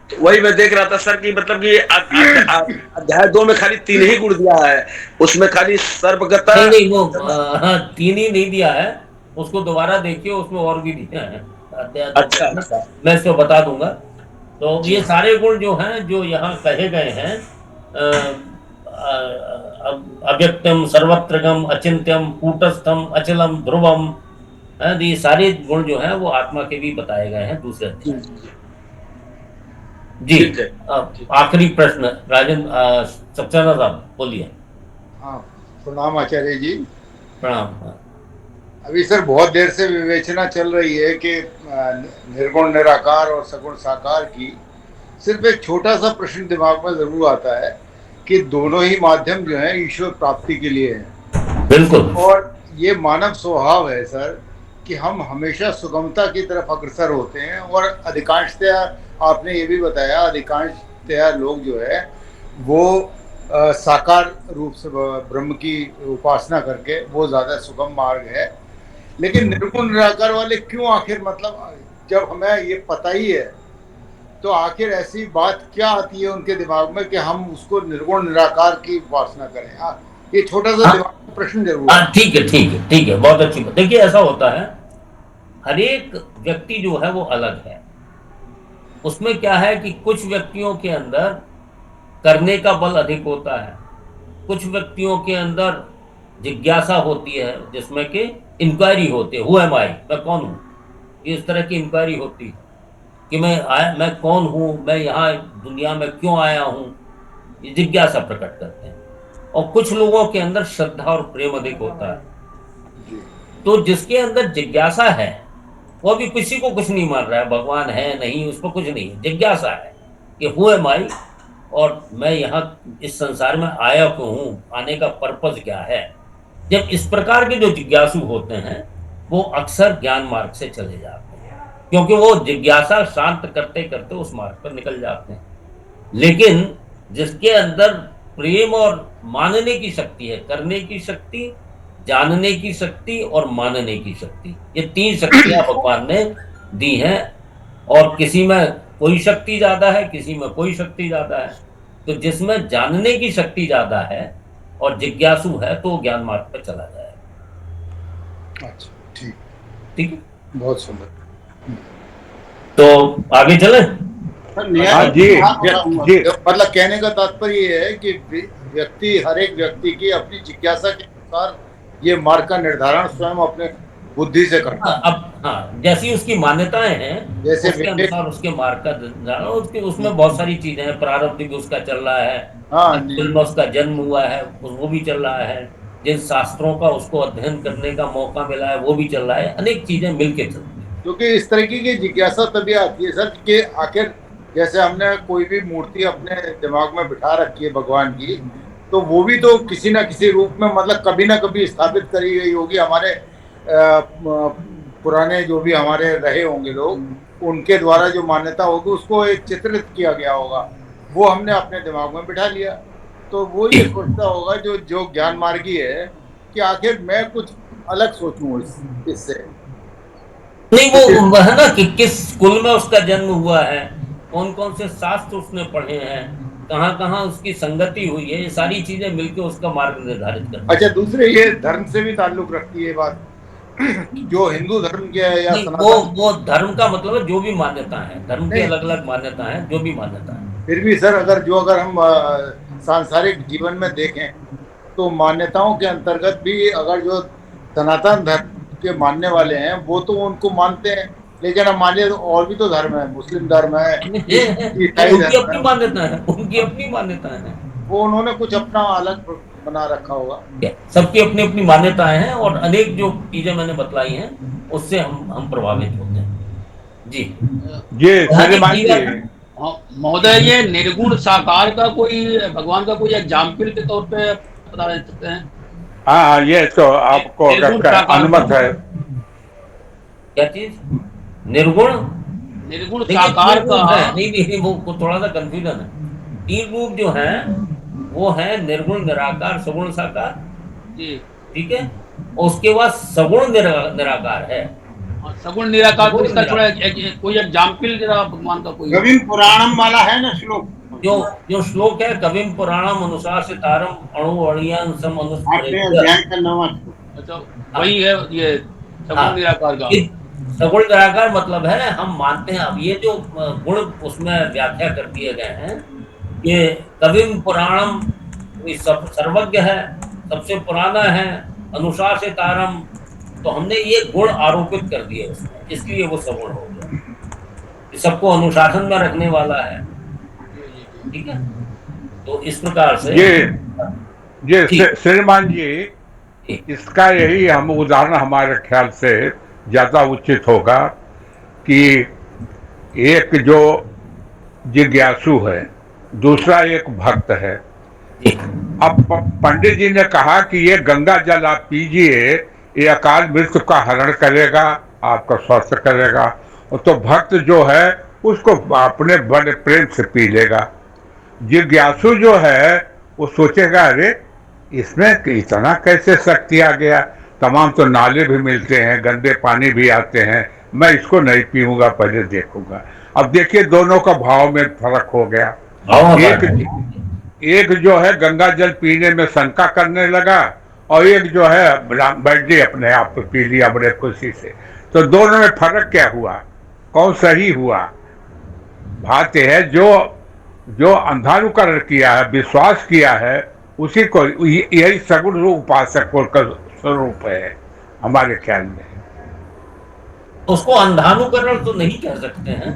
वही मैं देख रहा था सर कि मतलब कि अध्याय 2 में खाली 3 ही गुण दिया है, उसमें खाली सर्वगता। नहीं, वो 3 ही नहीं दिया है, उसको दोबारा देखिए, उसमें और भी दिया है अध्याय 2 अच्छा, में। अच्छा। मैं इसको बता दूंगा। तो ये सारे गुण जो हैं, जो यहाँ कहे गए हैं, अव्यक्तम, सर्वत्रगम, अचिंत्यम, कूटस्थम, अचलम, ध्रुवम, ये सारे गुण जो हैं वो आत्मा के भी बताए गए हैं दूसरे अध्याय। जी, आखिरी प्रश्न राजेंद्र सक्सेना साहब बोलिए। हाँ, प्रणाम आचार्य जी। प्रणाम। अभी सर बहुत देर से विवेचना चल रही है कि निर्गुण निराकार और सगुण साकार की। सिर्फ एक छोटा सा प्रश्न दिमाग में जरूर आता है कि दोनों ही माध्यम जो है ईश्वर प्राप्ति के लिए हैं। बिल्कुल। और ये मानव स्वभाव है सर कि हम हमेशा सुगमता की तरफ अग्रसर होते हैं, और अधिकांशतया आपने ये भी बताया, अधिकांशतया लोग जो है वो साकार रूप से ब्रह्म की उपासना करके वो ज़्यादा सुगम मार्ग है। लेकिन निर्गुण निराकार वाले क्यों आखिर, मतलब जब हमें ये पता ही है तो आखिर ऐसी बात क्या आती है उनके दिमाग में कि हम उसको निर्गुण निराकार की उपासना करें? ये छोटा सा दिमाग में प्रश्न जरूर है। ठीक है, ठीक है, ठीक है, बहुत अच्छी बात। देखिए, ऐसा होता है, हर एक व्यक्ति जो है वो अलग है। उसमें क्या है कि कुछ व्यक्तियों के अंदर करने का बल अधिक होता है, कुछ व्यक्तियों के अंदर जिज्ञासा होती है, जिसमें कि इंक्वायरी होती है, हु एम आई, मैं कौन हूँ, इस तरह की इंक्वायरी होती है कि मैं कौन हूँ, मैं यहाँ दुनिया में क्यों आया हूँ, ये जिज्ञासा प्रकट करते हैं। और कुछ लोगों के अंदर श्रद्धा और प्रेम अधिक होता है। तो जिसके अंदर जिज्ञासा है वो भी किसी को कुछ नहीं मान रहा है, भगवान है नहीं, उसको कुछ नहीं है, जिज्ञासा है कि हु एम आई, और मैं यहाँ इस संसार में आया क्यों हूँ, आने का पर्पज क्या है। जब इस प्रकार के जो जिज्ञासु होते हैं वो अक्सर ज्ञान मार्ग से चले जाते हैं, क्योंकि वो जिज्ञासा शांत करते करते उस मार्ग पर निकल जाते हैं। लेकिन जिसके अंदर प्रेम और मानने की शक्ति है, करने की शक्ति, जानने की शक्ति और मानने की शक्ति, ये 3 शक्तियां भगवान ने दी हैं। और किसी में कोई शक्ति ज्यादा है, किसी में कोई शक्ति ज्यादा है। तो जिसमें जानने की शक्ति ज्यादा है और जिज्ञासु है तो ज्ञान मार्ग पर चला जाएगा। अच्छा, ठीक ठीक है, बहुत सुंदर। तो आगे चले। हाँ जी, मतलब कहने का तात्पर्य ये है कि व्यक्ति, हर एक व्यक्ति की अपनी जिज्ञासा के अनुसार ये मार्ग का निर्धारण स्वयं अपने बुद्धि से करता है। अब जैसी उसकी मान्यताएं हैं, जैसे उसके अनुसार उसके मार्ग का निर्धारण, उसमें बहुत सारी चीजें हैं। प्रारब्ध भी उसका चल रहा है, में उसका जन्म हुआ है वो भी चल रहा है, जिन शास्त्रों का उसको अध्ययन करने का मौका मिला है वो भी चल रहा है, अनेक चीजें मिलके चल रही है। क्योंकि इस तरीके की जिज्ञासा तभी आती है सर कि आखिर जैसे हमने कोई भी मूर्ति अपने दिमाग में बिठा रखी है भगवान की, तो वो भी तो किसी ना किसी रूप में, मतलब कभी ना कभी स्थापित करी गई होगी। हमारे पुराने जो भी हमारे रहे होंगे लोग, उनके द्वारा जो मान्यता होगी उसको एक चित्रित किया गया होगा, वो हमने अपने दिमाग में बिठा लिया। तो वो ये सोचता होगा जो ज्ञान मार्गी है कि आखिर मैं कुछ अलग सोचूं इससे। नहीं, वो है ना कि किस स्कूल में उसका जन्म हुआ है, कौन कौन से शास्त्र उसने पढ़े हैं, कहाँ कहाँ उसकी संगति हुई है, ये सारी चीजें मिलकर उसका मार्ग निर्धारित करती है। अच्छा, दूसरे ये धर्म से भी ताल्लुक रखती है बात, जो हिंदू धर्म के है या वो धर्म का मतलब है जो भी मान्यता है, धर्म की अलग अलग मान्यता है, जो भी मान्यता है। फिर भी सर अगर हम सांसारिक जीवन में देखें तो मान्यताओं के अंतर्गत भी अगर जो सनातन धर्म के मानने वाले हैं वो तो उनको मानते हैं, लेकिन अब मानिए तो और भी तो धर्म है, मुस्लिम धर्म है, ईसाई उनकी धर्म अपनी है, मान्यता है, उनकी अपनी मान्यता है, वो उन्होंने कुछ अपना अलग बना रखा होगा। सबकी अपनी अपनी मान्यताएं हैं और अनेक जो चीजें मैंने बतलाई हैं उससे हम प्रभावित होते हैं। जी जी श्रीमान जी, हाँ, महोदय ये निर्गुण साकार का कोई भगवान का कोई एग्जाम्पल के तौर पे बता सकते हैं? हाँ ये तो आपको निर्गुण अगर साकार अनुमत है। क्या चीज? निर्गुण निर्गुण देखिए, साकार तीन का रूप है, नहीं वो थोड़ा सा कंफ्यूजन है। तीन रूप जो है वो है निर्गुण, निराकार, सगुण, साकार। जी, ठीक है, और उसके बाद सगुण निराकार है। और सगुण निराकार तो सगुण इसका थोड़ा निराकार। कोई एग्जाम्पल जरा भगवान का कोई कविम पुराणम वाला है ना श्लोक, जो श्लोक है, कविम पुराणम अनुशासितारम अणु अणियान सम 8वें अनुस्मरेत्। अध्याय का 9वां श्लोक। अच्छा वही है ये सगुण हाँ, निराकार का। सगुण निराकार मतलब है हम मानते हैं। अब ये जो गुण उसमें व्याख्या कर दिए गए हैं, ये कविम पुराणम कोई सब सर्वज्ञ है, सबसे पुराना है, अनुशासितारम, तो हमने ये गुण आरोपित कर दिए उसमें, इसलिए वो सगुण हो गया। ये सबको अनुशासन में रखने वाला है। ठीक है, तो इस प्रकार से जी श्रीमान जी, इसका यही हम उदाहरण हमारे ख्याल से ज्यादा उचित होगा कि एक जो जिज्ञासु है, दूसरा एक भक्त है। अब पंडित जी ने कहा कि ये गंगा जल आप पीजिए, ये अकाल मृत्यु का हरण करेगा, आपका स्वस्थ करेगा। और तो भक्त जो है उसको अपने बड़े प्रेम से पी लेगा। जिज्ञासु जो है वो सोचेगा अरे इसमें इतना कैसे शक्ति आ गया, तमाम तो नाले भी मिलते हैं, गंदे पानी भी आते हैं, मैं इसको नहीं पीऊंगा, पहले देखूंगा। अब देखिए दोनों का भाव में फर्क हो गया। एक जो है गंगा जल पीने में शंका करने लगा और एक जो है बैठ जी अपने आप पी लिया बड़े खुशी से। तो दोनों में फर्क क्या हुआ, कौन सही हुआ? बात यह है जो अंधानुकरण किया है, विश्वास किया है, उसी को यही सगुण उपासक का स्वरूप है हमारे ख्याल में। उसको अंधानुकरण तो नहीं कह सकते हैं,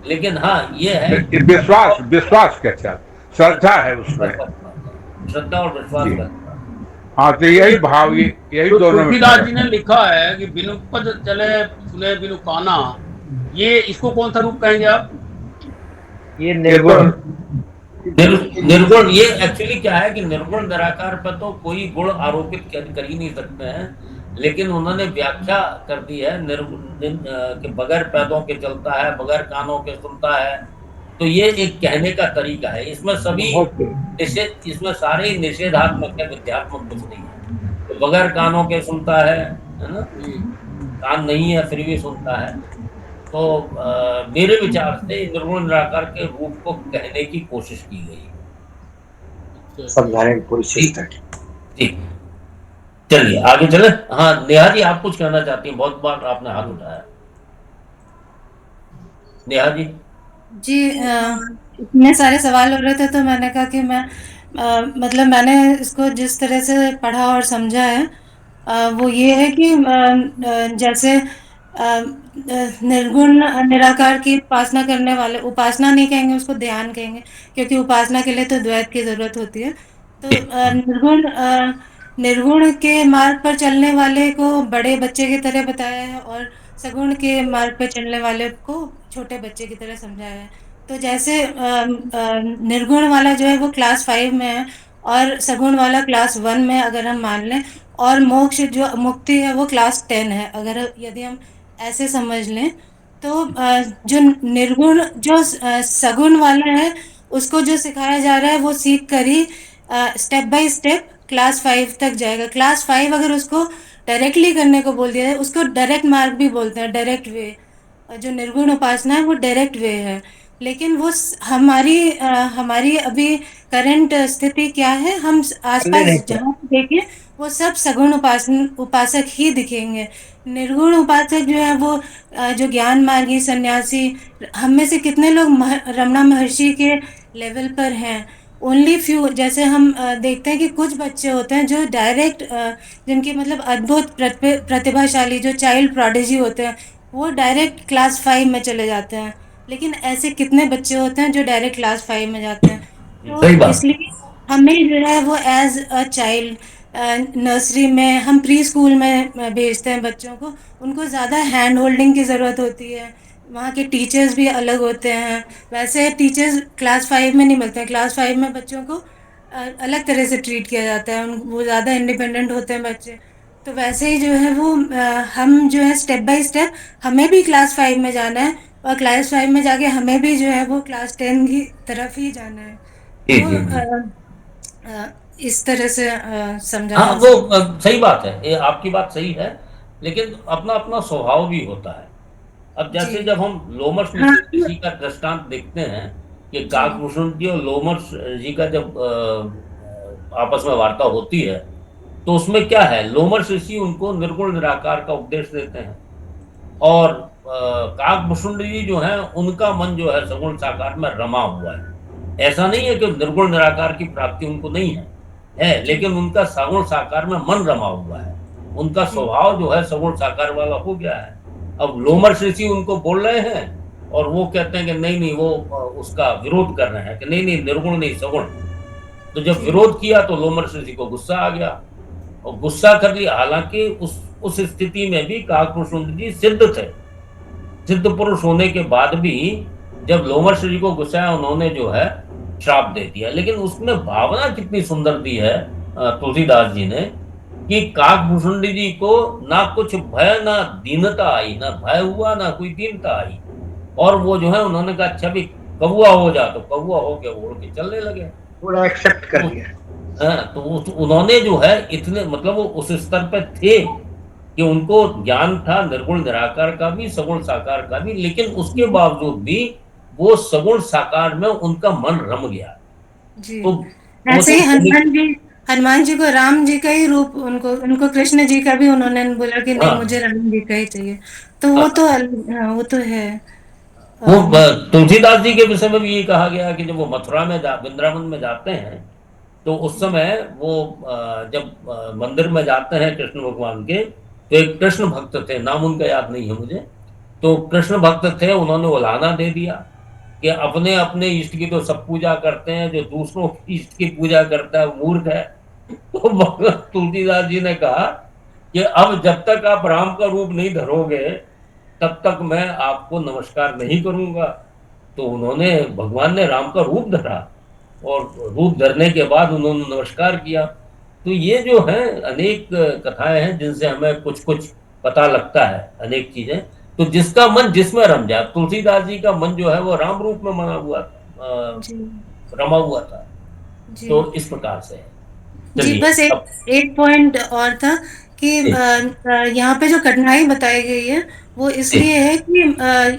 लेकिन हाँ ये है विश्वास के साथ श्रद्धा है उसमें, श्रद्धा और विश्वास का। हाँ तो यही भाव, यही तो दोनों में तुलसीदास जी ने लिखा है कि बिनु पद चले सुने बिनु काना, ये इसको कौन सा रूप कहेंगे आप? ये निर्गुण निर्गुण ये एक्चुअली क्या है कि निर्गुण निराकार पर तो कोई गुण आरोपित कर ही नहीं सकते हैं, लेकिन उन्होंने व्याख्या कर दी है कि बगैर पैदों के चलता है, बगैर कानों के सुनता है। तो ये एक कहने का तरीका है। इसमें सभी इसमें सारे निषेधात्मक है, विद्यात्मक कुछ नहीं है। तो बगैर कानों के सुनता है ना, कान नहीं है फिर भी सुनता है। तो मेरे विचार से निर्गुण निराकार के रूप को कहने की कोशिश की गई। समझाने की कोशिश जी चलिए आगे चले। हाँ नेहा जी आप कुछ कहना चाहती हैं, बहुत बार आपने हाथ उठाया। नेहा जी। जी इतने सारे सवाल हो रहे थे तो मैंने कहा कि मैं मतलब मैंने इसको जिस तरह से पढ़ा और समझा है वो ये है कि जैसे निर्गुण निराकार की उपासना करने वाले, उपासना नहीं कहेंगे उसको, ध्यान कहेंगे, क्योंकि उपासना के लिए तो द्वैत की जरूरत होती है। तो निर्गुण के मार्ग पर चलने वाले को बड़े बच्चे की तरह बताया है और सगुण के मार्ग पर चलने वाले को छोटे बच्चे की तरह समझाया है। तो जैसे निर्गुण वाला जो है वो क्लास 5 में है और सगुण वाला क्लास 1 में अगर हम मान लें, और मोक्ष जो मुक्ति है वो क्लास 10 है, अगर यदि हम ऐसे समझ लें। तो जो निर्गुण जो सगुण वाला है उसको जो सिखाया जा रहा है वो सीख कर ही स्टेप बाय स्टेप क्लास 5 तक जाएगा। क्लास 5 अगर उसको डायरेक्टली करने को बोल दिया जाए, उसको डायरेक्ट मार्ग भी बोलते हैं, डायरेक्ट वे। जो निर्गुण उपासना है वो डायरेक्ट वे है, लेकिन वो हमारी अभी करंट स्थिति क्या है, हम आसपास जहाँ देखें वो सब सगुण उपासक ही दिखेंगे। निर्गुण उपासक जो है वो जो ज्ञान मार्गी सन्यासी, हम में से कितने लोग रमणा महर्षि के लेवल पर हैं, ओनली फ्यू, जैसे हम देखते हैं कि कुछ बच्चे होते हैं जो डायरेक्ट जिनकी मतलब अद्भुत प्रतिभाशाली जो चाइल्ड प्रोडिजी होते हैं, वो डायरेक्ट क्लास 5 में चले जाते हैं। लेकिन ऐसे कितने बच्चे होते हैं जो डायरेक्ट क्लास 5 में जाते हैं। तो सही बात। इसलिए हमें जो है वो एज अ चाइल्ड नर्सरी में, हम प्री स्कूल में भेजते हैं बच्चों को। उनको ज़्यादा हैंड होल्डिंग की ज़रूरत होती है। वहाँ के टीचर्स भी अलग होते हैं। वैसे टीचर्स क्लास 5 में नहीं मिलते हैं। क्लास 5 में बच्चों को अलग तरह से ट्रीट किया जाता है। वो ज़्यादा इंडिपेंडेंट होते हैं बच्चे। तो वैसे ही जो है वो हम जो है स्टेप बाय स्टेप हमें भी क्लास 5 में जाना है, और क्लास 5 में जाके हमें भी जो है वो क्लास 10 की तरफ ही जाना है। जी तो जी जी। इस तरह से समझा हाँ, जा वो सकता सही बात है, ये आपकी बात सही है, लेकिन अपना अपना स्वभाव भी होता है। अब है। जैसे जी। जब हम लोमश हाँ। ऋषि का दृष्टांत देखते हैं कि जी। काकभूषण जी और लोमश जी का जब आपस में वार्ता होती है, तो उसमें क्या है, लोमश ऋषि उनको निर्गुण निराकार का उपदेश देते हैं, और काकभूषण जी जो है उनका मन जो है सगुण साकार में रमा हुआ है। ऐसा नहीं है कि निर्गुण निराकार की प्राप्ति उनको नहीं है, जी। लेकिन उनका सगुण साकार में मन रमा हुआ है। उनका जी। स्वभाव जो है सगुण साकार वाला हो गया है। अब जी। लोमश ऋषि उनको बोल रहे हैं, और वो कहते हैं कि नहीं नहीं, वो उसका विरोध कर रहे हैं कि नहीं नहीं, निर्गुण नहीं सगुण। तो जब जी। विरोध किया तो लोमश ऋषि को गुस्सा आ गया, और गुस्सा कर लिया। हालांकि उस स्थिति में भी काकभूषण जी सिद्ध थे, सिद्ध पुरुष होने के बाद भी जब लोमश जी को गुस्साया, उन्होंने जो है श्राप दे दिया। लेकिन उसमें भावना कितनी सुंदर दी है तुलसीदास जी ने, कि काकभूषण जी को ना कुछ भय, ना दीनता आई, ना भय हुआ, ना कोई दीनता आई। और वो जो है उन्होंने कहा अच्छा भी कौवा हो जा, तो कौवा हो गया, उड़ के चलने लगे। पूरा एक्सेप्ट कर लिया। हाँ, तो उन्होंने जो है इतने, मतलब वो उस स्तर पे थे कि उनको ज्ञान था निर्गुण निराकार का भी, सगुण साकार का भी, लेकिन उसके बावजूद भी वो सगुण साकार में उनका मन रम गया। जी। तो वो ऐसे तो ही हनुमान जी को राम जी का ही रूप, उनको उनको कृष्ण जी का भी उन्होंने बोला कि नहीं, हाँ, मुझे राम जी का ही चाहिए। तो वो हाँ, तो हाँ, वो तो है। वो अम, तुलसीदास जी के विषय में भी ये कहा गया कि जब वो मथुरा में वृंदावन में जाते हैं, तो उस समय वो जब मंदिर में जाते हैं कृष्ण भगवान के, तो एक कृष्ण भक्त थे, नाम उनका याद नहीं है मुझे। तो कृष्ण भक्त थे, उन्होंने उलाहना दे दिया कि अपने अपने इष्ट की तो सब पूजा करते हैं, जो दूसरों की इष्ट की पूजा करता है वो मूर्ख है। तो तुलसीदास जी ने कहा कि अब जब तक आप राम का रूप नहीं धरोगे, तब तक मैं आपको नमस्कार नहीं करूंगा। तो उन्होंने, भगवान ने राम का रूप धरा, और रूप धरने के बाद उन्होंने नमस्कार किया। तो ये जो है अनेक कथाएं हैं जिनसे हमें कुछ कुछ पता लगता है, अनेक चीजें। तो जिसका मन जिसमें रम जाए, तुलसीदास जी का मन जो है वो राम रूप में मना हुआ, जी। रमा हुआ था। जी। तो इस प्रकार से है। जी, चलिए बस एक अब एक पॉइंट और था कि जी, यहाँ पे जो कठिनाई बताई गई है वो जी, इसलिए है कि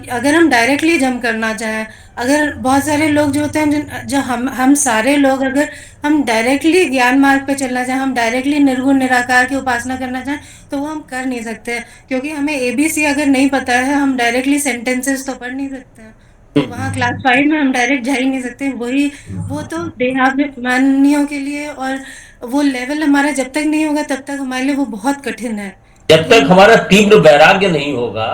अगर हम डायरेक्टली जंप करना चाहें, अगर बहुत सारे लोग जो होते हैं, जो हम सारे लोग अगर हम डायरेक्टली ज्ञान मार्ग पे चलना चाहें, हम डायरेक्टली निर्गुण निराकार की उपासना करना चाहें, तो वो हम कर नहीं सकते, क्योंकि हमें एबीसी अगर नहीं पता है, हम डायरेक्टली सेंटेंसेस तो पढ़ नहीं सकते हैं। तो वहाँ क्लास 5 में हम डायरेक्ट जा ही नहीं सकते। वही, वो तो देहाभिमानियों के लिए, और वो लेवल हमारा जब तक नहीं होगा तब तक हमारे लिए वो बहुत कठिन है। जब कि तक हमारा तीव्र वैराग्य नहीं होगा,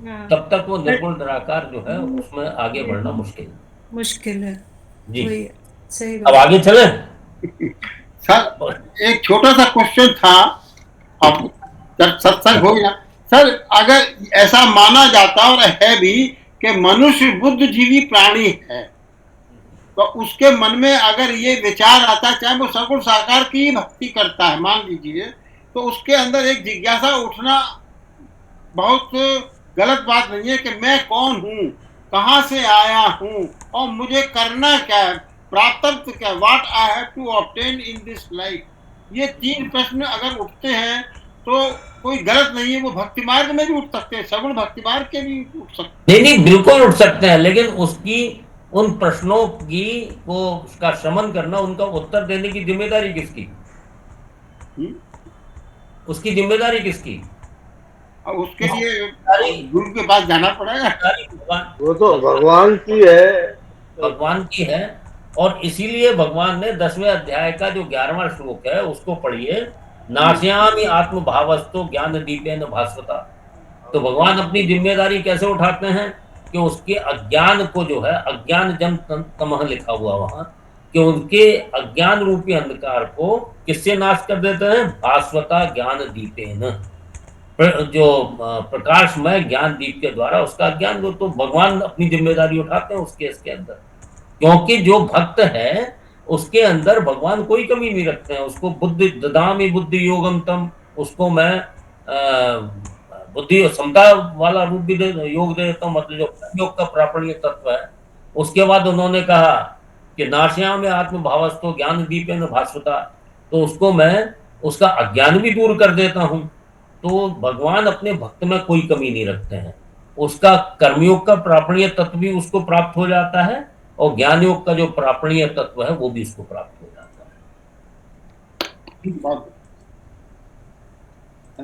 हाँ, तब तक वो पर निर्गुण निराकार जो है उसमें आगे बढ़ना मुश्किल है। मुश्किल है। जी, वही है, सही अब बात आगे चलें। सर एक छोटा सा क्वेश्चन था, अब सत्संग हो गया सर। अगर ऐसा माना जाता और है भी कि मनुष्य बुद्धिजीवी प्राणी है, तो उसके मन में अगर ये विचार आता है, चाहे वो सगुण साकार की ही भक्ति करता है मान लीजिए, तो उसके अंदर एक जिज्ञासा उठना बहुत गलत बात नहीं है कि मैं कौन हूँ, कहाँ से आया हूँ, और मुझे करना क्या है, प्राप्त क्या, what I have to obtain in this life. ये तीन प्रश्न अगर उठते हैं तो कोई गलत नहीं है, वो भक्ति मार्ग में भी उठ सकते हैं, सगुण भक्ति मार्ग के भी उठ सकते नहीं नहीं, बिल्कुल उठ सकते हैं, लेकिन उसकी, उन प्रश्नों की को उसका शमन करना, उनका उत्तर देने की जिम्मेदारी किसकी? हैं। उसकी जिम्मेदारी किसकी? और उसके लिए गुरु के पास जाना पड़ेगा। भगवान, वो तो भगवान की है। भगवान की है। और इसीलिए भगवान ने 10वें अध्याय का जो 11वां श्लोक है उसको पढ़िए, नाश्यामि आत्म भावस्तो ज्ञान दीपेन भास्वता। तो भगवान अपनी जिम्मेदारी कैसे उठाते हैं कि उसके अज्ञान को जो है, अज्ञान जम तमह लिखा हुआ वहां, कि उनके अज्ञान रूपी अंधकार को किससे नाश कर देते हैं? भास्वता ज्ञान दीपेन, जो प्रकाशमय ज्ञान दीप के द्वारा उसका ज्ञान को तो भगवान अपनी जिम्मेदारी उठाते हैं उस केस के अंदर। क्योंकि जो भक्त है उसके अंदर भगवान कोई कमी नहीं रखते हैं, उसको बुद्धि ददामि बुद्धि योगम तम, उसको मैं बुद्धि समता वाला रूप भी योग दे देता हूँ, मतलब जो योग का प्रापणीय तत्व है। उसके बाद उन्होंने कहा कि नाश्या में आत्म भावस्तो ज्ञान दीपेन भास्वता, तो उसको मैं उसका अज्ञान भी दूर कर देता हूँ। तो भगवान अपने भक्त में कोई कमी नहीं रखते हैं, उसका कर्मयोग का प्रापणीय तत्व भी उसको प्राप्त हो जाता है और ज्ञान योग का जो प्रापणीय तत्व है वो भी उसको प्राप्त हो जाता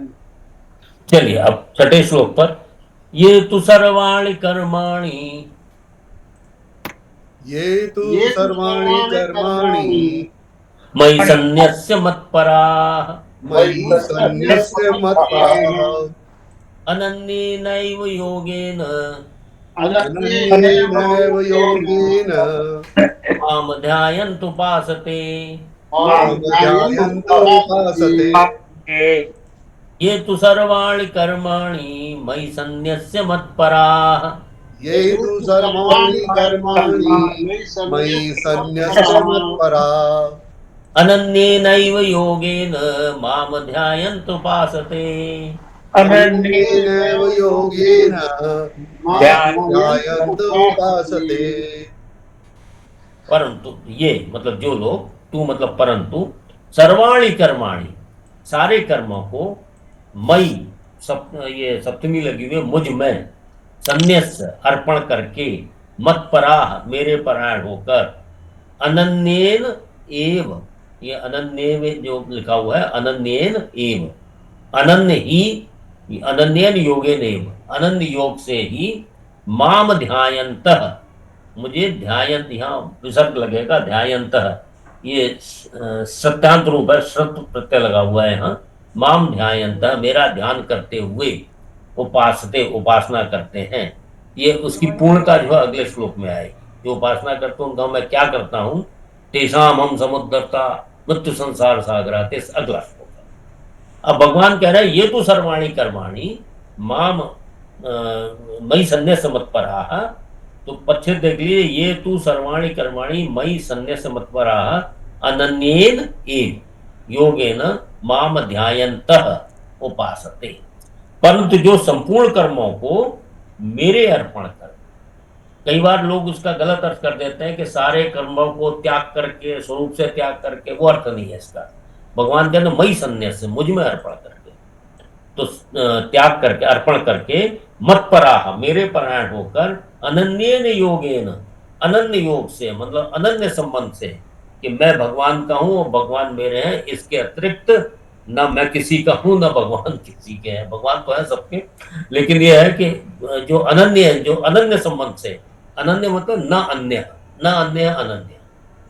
है। चलिए अब 6ठे श्लोक पर, ये तु सर्वाणि कर्माणि, ये तु सर्वाणि कर्माणि मयि सन्न्यस्य मत्पराः, मयि सन्न्यस्य मत्पराः, अनन्येनैव योगेन अनन्येनैव योगेन मां ध्यायन्तुपासते, मां ध्यायन्तुपासते। ये तु सर्वाणि कर्माणि मयि सन्न्यस्य मत्पराः, ये तु सर्वाणि कर्माणि मयि सन्न्यस्य मत्पराः, अनन्येनैव योगेन मां ध्यायन्तुपासते, अनन्येनैव योगेन ध्यायन्तुपासते। परंतु ये मतलब जो लोग, तू मतलब परंतु, सर्वाणि कर्माणि सारे कर्मों को, मई ये सप्तमी लगी हुई, मुझ में, सन्न्यस्य अर्पण करके, मत्पराः मेरे परायण होकर, अनन्येन एव, ये अनन्येव जो लिखा हुआ है, अनन्येन एव, अनन्य ही, अनन्येन योगेन एव, अनन्य योग से ही, माम ध्यायन्तः मुझे, ध्यायंत यहाँ विसर्ग लगेगा, ध्यायन्तः ये सत्यांत रूप है, श्रुत प्रत्यय लगा हुआ है यहाँ, माम ध्यायन्तः मेरा ध्यान करते हुए, उपासते उपासना करते हैं। ये उसकी पूर्णता जो है अगले श्लोक में आएगी, जो उपासना करते हैं उनका मैं क्या करता हूँ, तेषाम हम समुद्धरता मृत्यु संसार सागरा, अगला श्लोक है। अब भगवान कह रहे हैं ये तो सर्वाणि कर्माणि माम मयि सन्न्यस्य मत्पराः, तो पच्छे देख लीजिए, ये तू सर्वाणि कर्माणि मयि सन्न्यस्य मत्पराः अनन्येन एव योगेन माम ध्यायन्तः उपासते, परंतु जो संपूर्ण कर्मों को मेरे अर्पण कर, कई बार लोग उसका गलत अर्थ कर देते हैं कि सारे कर्मों को त्याग करके, स्वरूप से त्याग करके, वो अर्थ नहीं है इसका। भगवान कहते मयि सन्न्यस्य मुझ में अर्पण करके, तो त्याग करके, अर्पण करके, मत्पराः मेरे परायण होकर, अनन्येन योगेन अनन्य योग से, मतलब अनन्य संबंध से, कि मैं भगवान का हूं और भगवान मेरे हैं, इसके अतिरिक्त ना मैं किसी का हूं ना भगवान किसी के हैं। भगवान तो है सबके, लेकिन यह है कि जो अनन्य है, जो अनन्य संबंध से, अनन्य मतलब न अन्य, न अन्य अनन्य,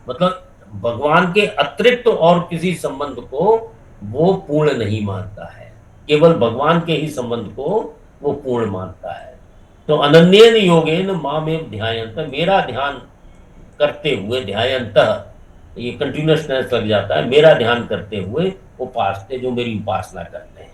मतलब भगवान के अतिरिक्त और किसी संबंध को वो पूर्ण नहीं मानता है, केवल भगवान के ही संबंध को वो पूर्ण मानता है। तो अनन्येन योगेन मामेव ध्यायन्तः, मेरा ध्यान करते हुए, ध्यायन्तः ये कंटिन्यूअस टेंस लग जाता है, मेरा ध्यान करते हुए उपासते, जो मेरी उपासना करते हैं।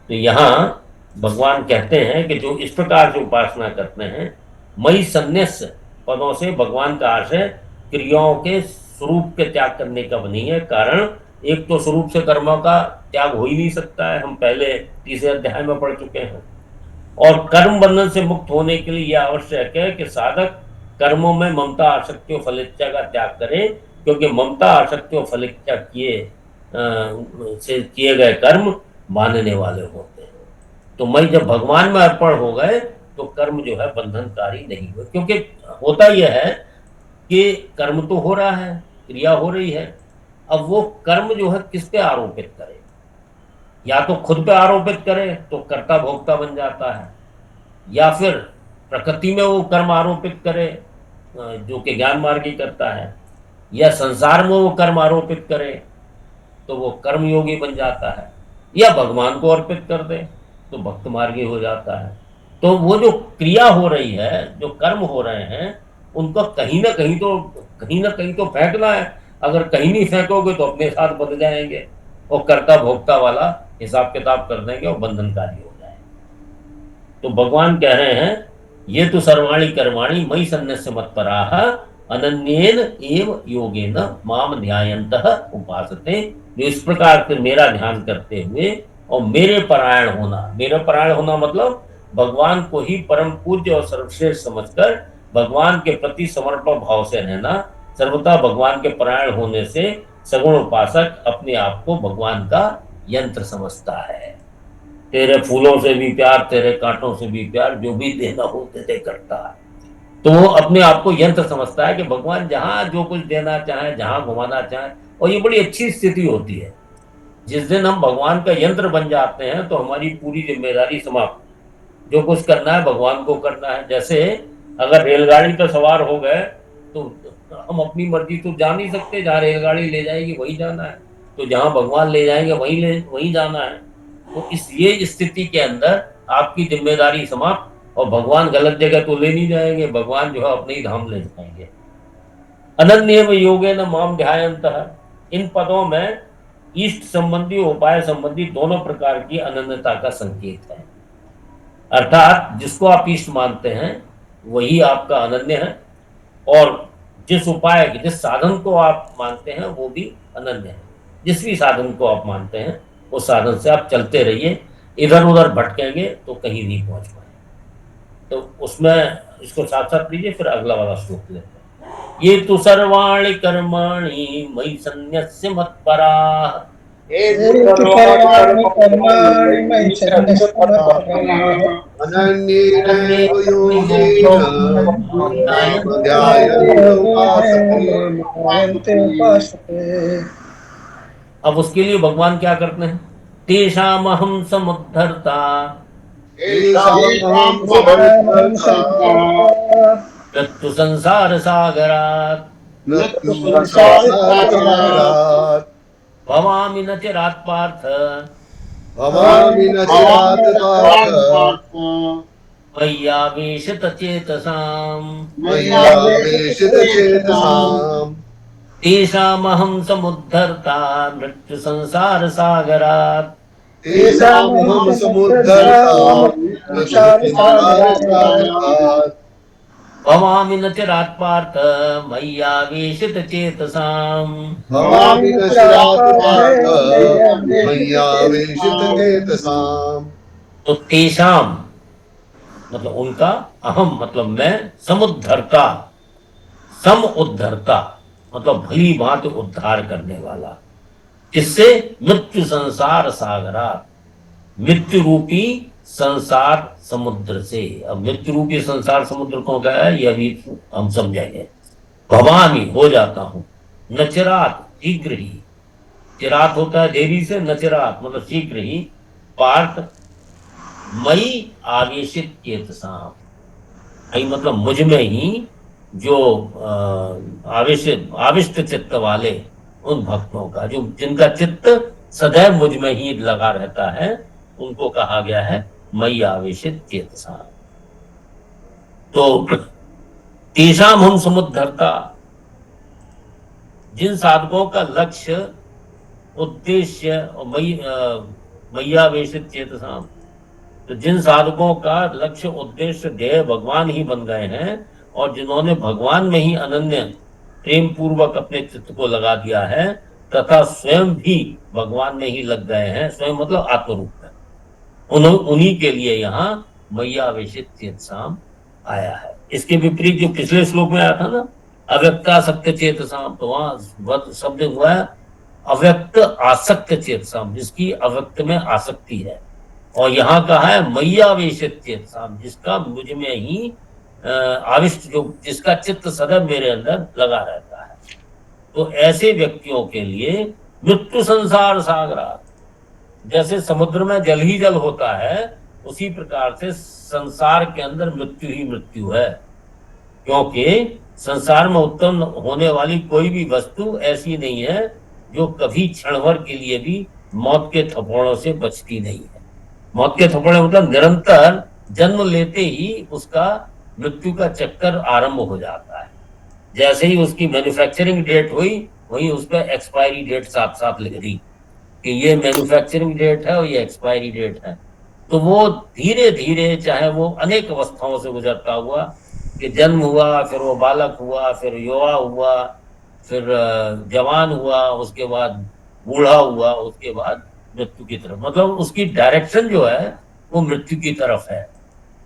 तो यहाँ भगवान कहते हैं कि जो इस प्रकार से उपासना करते हैं, मयि सन्न्यस्य पदों से भगवान का आशय क्रियाओं के स्वरूप के त्याग करने का नहीं है। कारण एक तो स्वरूप से कर्मों का त्याग हो ही नहीं सकता है, हम पहले 3 अध्याय में पढ़ चुके हैं। और कर्म बंधन से मुक्त होने के लिए यह आवश्यक है कि साधक कर्मों में ममता आसक्ति और फलिच्छा का त्याग करे, क्योंकि ममता आसक्ति और फलिच्छा से किए गए कर्म मानने वाले होते हैं। तो मैं जब भगवान में अर्पण हो गए तो कर्म जो है बंधनकारी नहीं हुए, क्योंकि होता यह है कि कर्म तो हो रहा है, क्रिया हो रही है, अब वो कर्म जो है किस पे आरोपित करे, या तो खुद पे आरोपित करे तो कर्ता भोक्ता बन जाता है, या फिर प्रकृति में वो कर्म आरोपित करे जो कि ज्ञान मार्ग ही करता है, या संसार में वो कर्म आरोपित करे तो वो कर्म योगी बन जाता है, या भगवान को अर्पित कर दे तो भक्त मार्गी हो जाता है। तो वो जो क्रिया हो रही है, जो कर्म हो रहे हैं, उनको कहीं ना कहीं तो फेंकना है। अगर कहीं नहीं फेंकोगे तो अपने साथ बंध जाएंगे और कर्ता भोक्ता वाला हिसाब किताब कर देंगे और बंधनकारी हो जाएंगे। तो भगवान कह रहे हैं ये तो सर्वाणी कर्माणि मयि सन्न्यस्य मत्पराः अनन्येन एव योगेन माम ध्यायन्तः उपासते। जो इस प्रकार से मेरा ध्यान करते हुए और मेरे परायण होना मतलब भगवान को ही परम पूज्य और सर्वश्रेष्ठ समझकर भगवान के प्रति समर्पण भाव से रहना, सर्वथा भगवान के परायण होने से सगुण उपासक अपने आप को भगवान का यंत्र समझता है। तेरे फूलों से भी प्यार, तेरे कांटों से भी प्यार, जो भी देना हो दे करता है। तो वो अपने आप को यंत्र समझता है कि भगवान जहां जो कुछ देना चाहे, जहां घुमाना चाहे, और ये बड़ी अच्छी स्थिति होती है। जिस दिन हम भगवान का यंत्र बन जाते हैं तो हमारी पूरी जिम्मेदारी समाप्त। जो कुछ करना है भगवान को करना है। जैसे अगर रेलगाड़ी पर सवार हो गए तो हम अपनी मर्जी तो जा नहीं सकते, जहाँ रेलगाड़ी ले जाएगी वही जाना है, तो जहाँ भगवान ले जाएंगे वही जाना है। तो ये स्थिति के अंदर आपकी जिम्मेदारी समाप्त, और भगवान गलत जगह तो ले नहीं जाएंगे, भगवान जो है अपने ही धाम ले जाएंगे। अनन्येव योगेन माम ध्यायन्तः, इन पदों में इष्ट संबंधी उपाय संबंधी दोनों प्रकार की अनन्यता का संकेत है। अर्थात जिसको आप इष्ट मानते हैं वही आपका अनन्य है, और जिस उपाय जिस साधन को आप मानते हैं वो भी अनन्य है। जिस भी साधन को आप मानते हैं उस साधन से आप चलते रहिए, इधर उधर भटकेंगे तो कहीं नहीं पहुंच पाएंगे। तो उसमें इसको साथ साथ लीजिए, फिर अगला वाला श्लोक लेते हैं। ये तो सर्वाणि कर्माणि मयि सन्न्यस्य मत्पराः अनन्येनैव योगेन मां ध्यायन्त उपासते। अब उसके लिए भगवान क्या करते हैं? तेषामहं समुद्धर्ता मृत्यु संसार सागरात् भवामि न चिरात् पार्थ मय्यावेशित चेतसाम् तेषामहं समुद्धर्ता मृत्यु संसार सागरात् भवामि न चिरात् पार्थ मय्यावेशित चेतसाम्। तो तेषाम मतलब उनका, अहम मतलब मैं, समुद्धर्ता सम उद्धरता मतलब भली भांति उद्धार करने वाला। किससे? मृत्यु संसार सागरा, मृत्यु रूपी संसार समुद्र से। अब मृत्यु रूपी संसार समुद्र को क्या है ये अभी हम समझेंगे। भवामी हो जाता हूं, नचिरात शीघ्र ही, चिरात होता है देरी से, नचिरात मतलब शीघ्र ही, पार्थ मई आवेशित चेतसाम, मई मतलब मुझ में ही जो आविष्ट चित्त वाले उन भक्तों का, जो जिनका चित्त सदैव मुझ में ही लगा रहता है, उनको कहा गया है मई आवेशित चेतसा। तो तेषाम हम समुद्धरता, जिन साधकों का लक्ष्य उद्देश्य और मय्यावेशित चेतसाम, तो जिन साधकों का लक्ष्य उद्देश्य ध्येय भगवान ही बन गए हैं और जिन्होंने भगवान में ही अनन्य प्रेम पूर्वक अपने चित्त को लगा दिया है तथा स्वयं भी भगवान में ही लग गए हैं, स्वयं मतलब आत्मरूप में, उन्हीं के लिए यहाँ मय्यावेशित चेतसाम आया है। इसके विपरीत जो पिछले श्लोक में आया था ना, अव्यक्तासक्त चेतसाम, तो वहां शब्द हुआ है अव्यक्त आसक्त चेतसाम, जिसकी अव्यक्त में आसक्ति है, और यहाँ कहा है मय्यावेशित चेतसाम, जिसका मुझ में ही आविष्ट, जो जिसका चित्त सदैव मेरे अंदर लगा रहता है। तो ऐसे व्यक्तियों के लिए मृत्यु संसार सागरा, जैसे समुद्र में जल ही जल होता है, उसी प्रकार से संसार के अंदर मृत्यु ही मृत्यु है, क्योंकि संसार में उत्पन्न होने वाली कोई भी वस्तु ऐसी नहीं है जो कभी क्षण भर के लिए भी मौत के थप्पड़ों से बचती नहीं है। मौत के थप्पड़े मतलब निरंतर जन्म लेते ही उसका मृत्यु का चक्कर आरंभ हो जाता है। जैसे ही उसकी मैन्युफैक्चरिंग डेट हुई, वहीं उस पर एक्सपायरी डेट साथ साथ लिख दी कि ये मैन्युफैक्चरिंग डेट है और ये एक्सपायरी डेट है। तो वो धीरे धीरे, चाहे वो अनेक अवस्थाओं से गुजरता हुआ, कि जन्म हुआ, फिर वो बालक हुआ, फिर युवा हुआ, फिर जवान हुआ, उसके बाद बूढ़ा हुआ, उसके बाद मृत्यु की तरफ, मतलब उसकी डायरेक्शन जो है वो मृत्यु की तरफ है।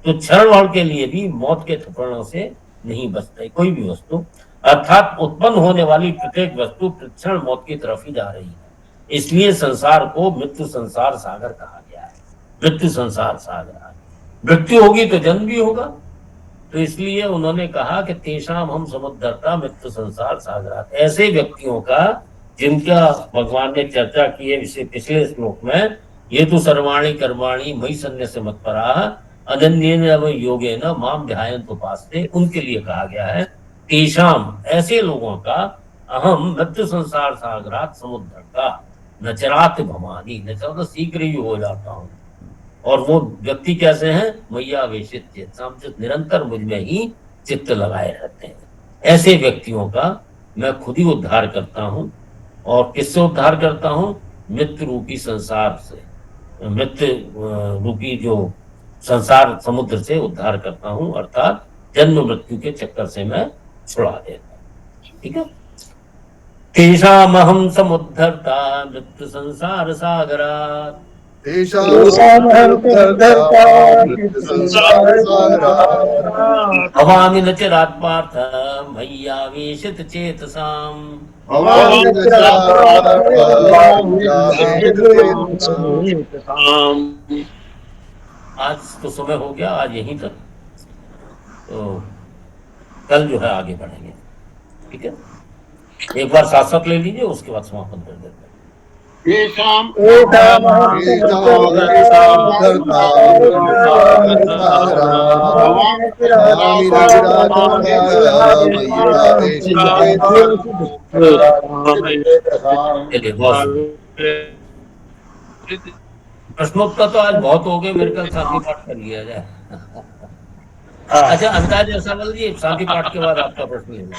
तो क्षण भर के लिए भी मौत के थप्पड़ों से नहीं बचता कोई भी वस्तु, अर्थात उत्पन्न होने वाली प्रत्येक वस्तु प्रतिक्षण मौत की तरफ ही जा रही है। इसलिए संसार को मृत्यु संसार सागर कहा गया है। मृत्यु संसार सागर, मृत्यु होगी तो जन्म भी होगा। तो इसलिए उन्होंने कहा कि तेषाम हम समुद्धरता मृत्यु संसार सागर, ऐसे व्यक्तियों का जिनका भगवान ने चर्चा की है पिछले श्लोक में, ये तो सर्वाणी कर्माणी मयि सन्न्यस्य मत्पराः अनन्येन योगेन माम ध्यायन्त उपास्ते, उनके लिए कहा गया है तेषाम, ऐसे लोगों का अहम मृत्यु संसार सागरात समुद्धरता नचरात भवानी, नचर तो शीघ्र ही हो जाता हूँ। और वो व्यक्ति कैसे हैं? मैया वेशित चित्त, निरंतर मुझ में ही चित्त लगाए रहते हैं। ऐसे व्यक्तियों का मैं खुद ही उद्धार करता हूँ। और किससे उद्धार करता हूँ? मृत्यु रूपी संसार से, मृत्यु रूपी जो संसार समुद्र से उद्धार करता हूँ, अर्थात जन्म मृत्यु के चक्कर से मैं छुड़ा देता हूँ। ठीक है। तेषामहं समुद्धर्ता मृत्यु संसार सागरात्, भवामि न चिरात् पार्थ मय्यावेशित चेतसाम्। आज तो समय हो गया, आज यहीं तक, तो कल जो है आगे बढ़ेंगे। ठीक है, एक बार साथ साथ ले लीजिए, उसके बाद समापन कर देते हैं। प्रश्नोत्तर तो आज बहुत हो गए, मेरे ख्याल शांति पाठ कर लिया जाए। अच्छा अमिताभ जयसवाल जी, शांति पाठ के बाद आपका प्रश्न लेना।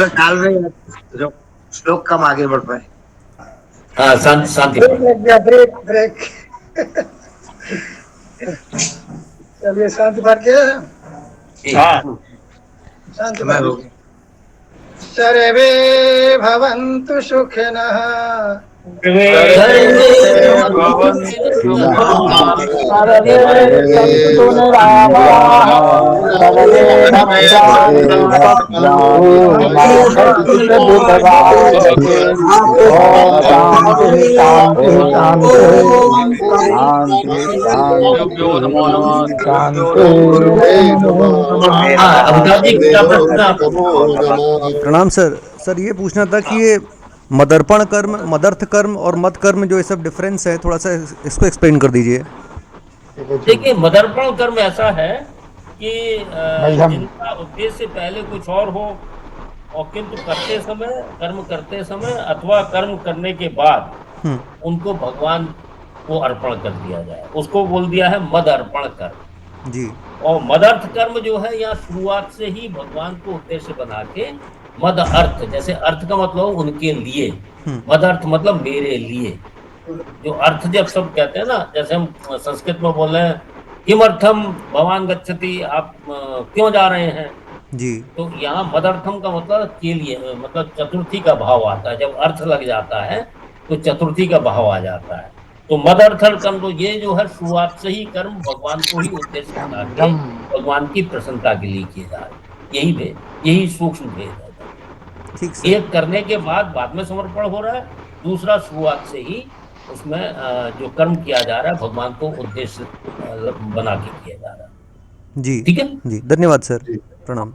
काल में जो श्लोक कम आगे बढ़ पाए। हाँ, शांति ब्रेक। चलिए शांति पाठ किया। शांति पाठ। सर्वे भवन्तु सुखिनः, प्रणाम सर ये पूछना था कि ये मदर्पण कर्म, मदर्थ कर्म और मत कर्म जो ये सब डिफरेंस है, थोड़ा सा इसको एक्सप्लेन कर दीजिए। देखिए, मदर्पण कर्म ऐसा है कि जिनका उद्देश्य पहले कुछ और हो, और किंतु कर्म करते समय अथवा कर्म करने के बाद उनको भगवान को अर्पण कर दिया जाए, उसको बोल दिया है मद अर्पण कर्म जी। और मदर्थ कर्म जो है, यहाँ शुरुआत से ही भगवान को उद्देश्य बना के मद अर्थ, जैसे अर्थ का मतलब उनके लिए, मदर्थ मतलब मेरे लिए। जो अर्थ जब सब कहते हैं ना, जैसे हम संस्कृत में बोल रहे हैं किमर्थम भवान गच्छति, आप क्यों जा रहे हैं जी, तो यहाँ मदर्थम का मतलब के लिए, मतलब चतुर्थी का भाव आता है। जब अर्थ लग जाता है तो चतुर्थी का भाव आ जाता है। तो मदर्थन कर्म, तो ये जो है शुरुआत से ही कर्म भगवान को ही उद्देश्य बना के भगवान की प्रसन्नता के लिए किए जा रहे, यही सूक्ष्म भेद है। एक करने के बाद में समर्पण हो रहा है, दूसरा शुरुआत से ही उसमें जो कर्म किया जा रहा है भगवान को उद्देश्य बना के किया जा रहा है जी। ठीक है जी, धन्यवाद सर, प्रणाम।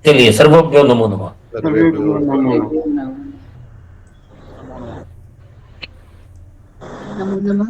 चलिए, सर्वभ्यो नमो नमः। नमो नमः।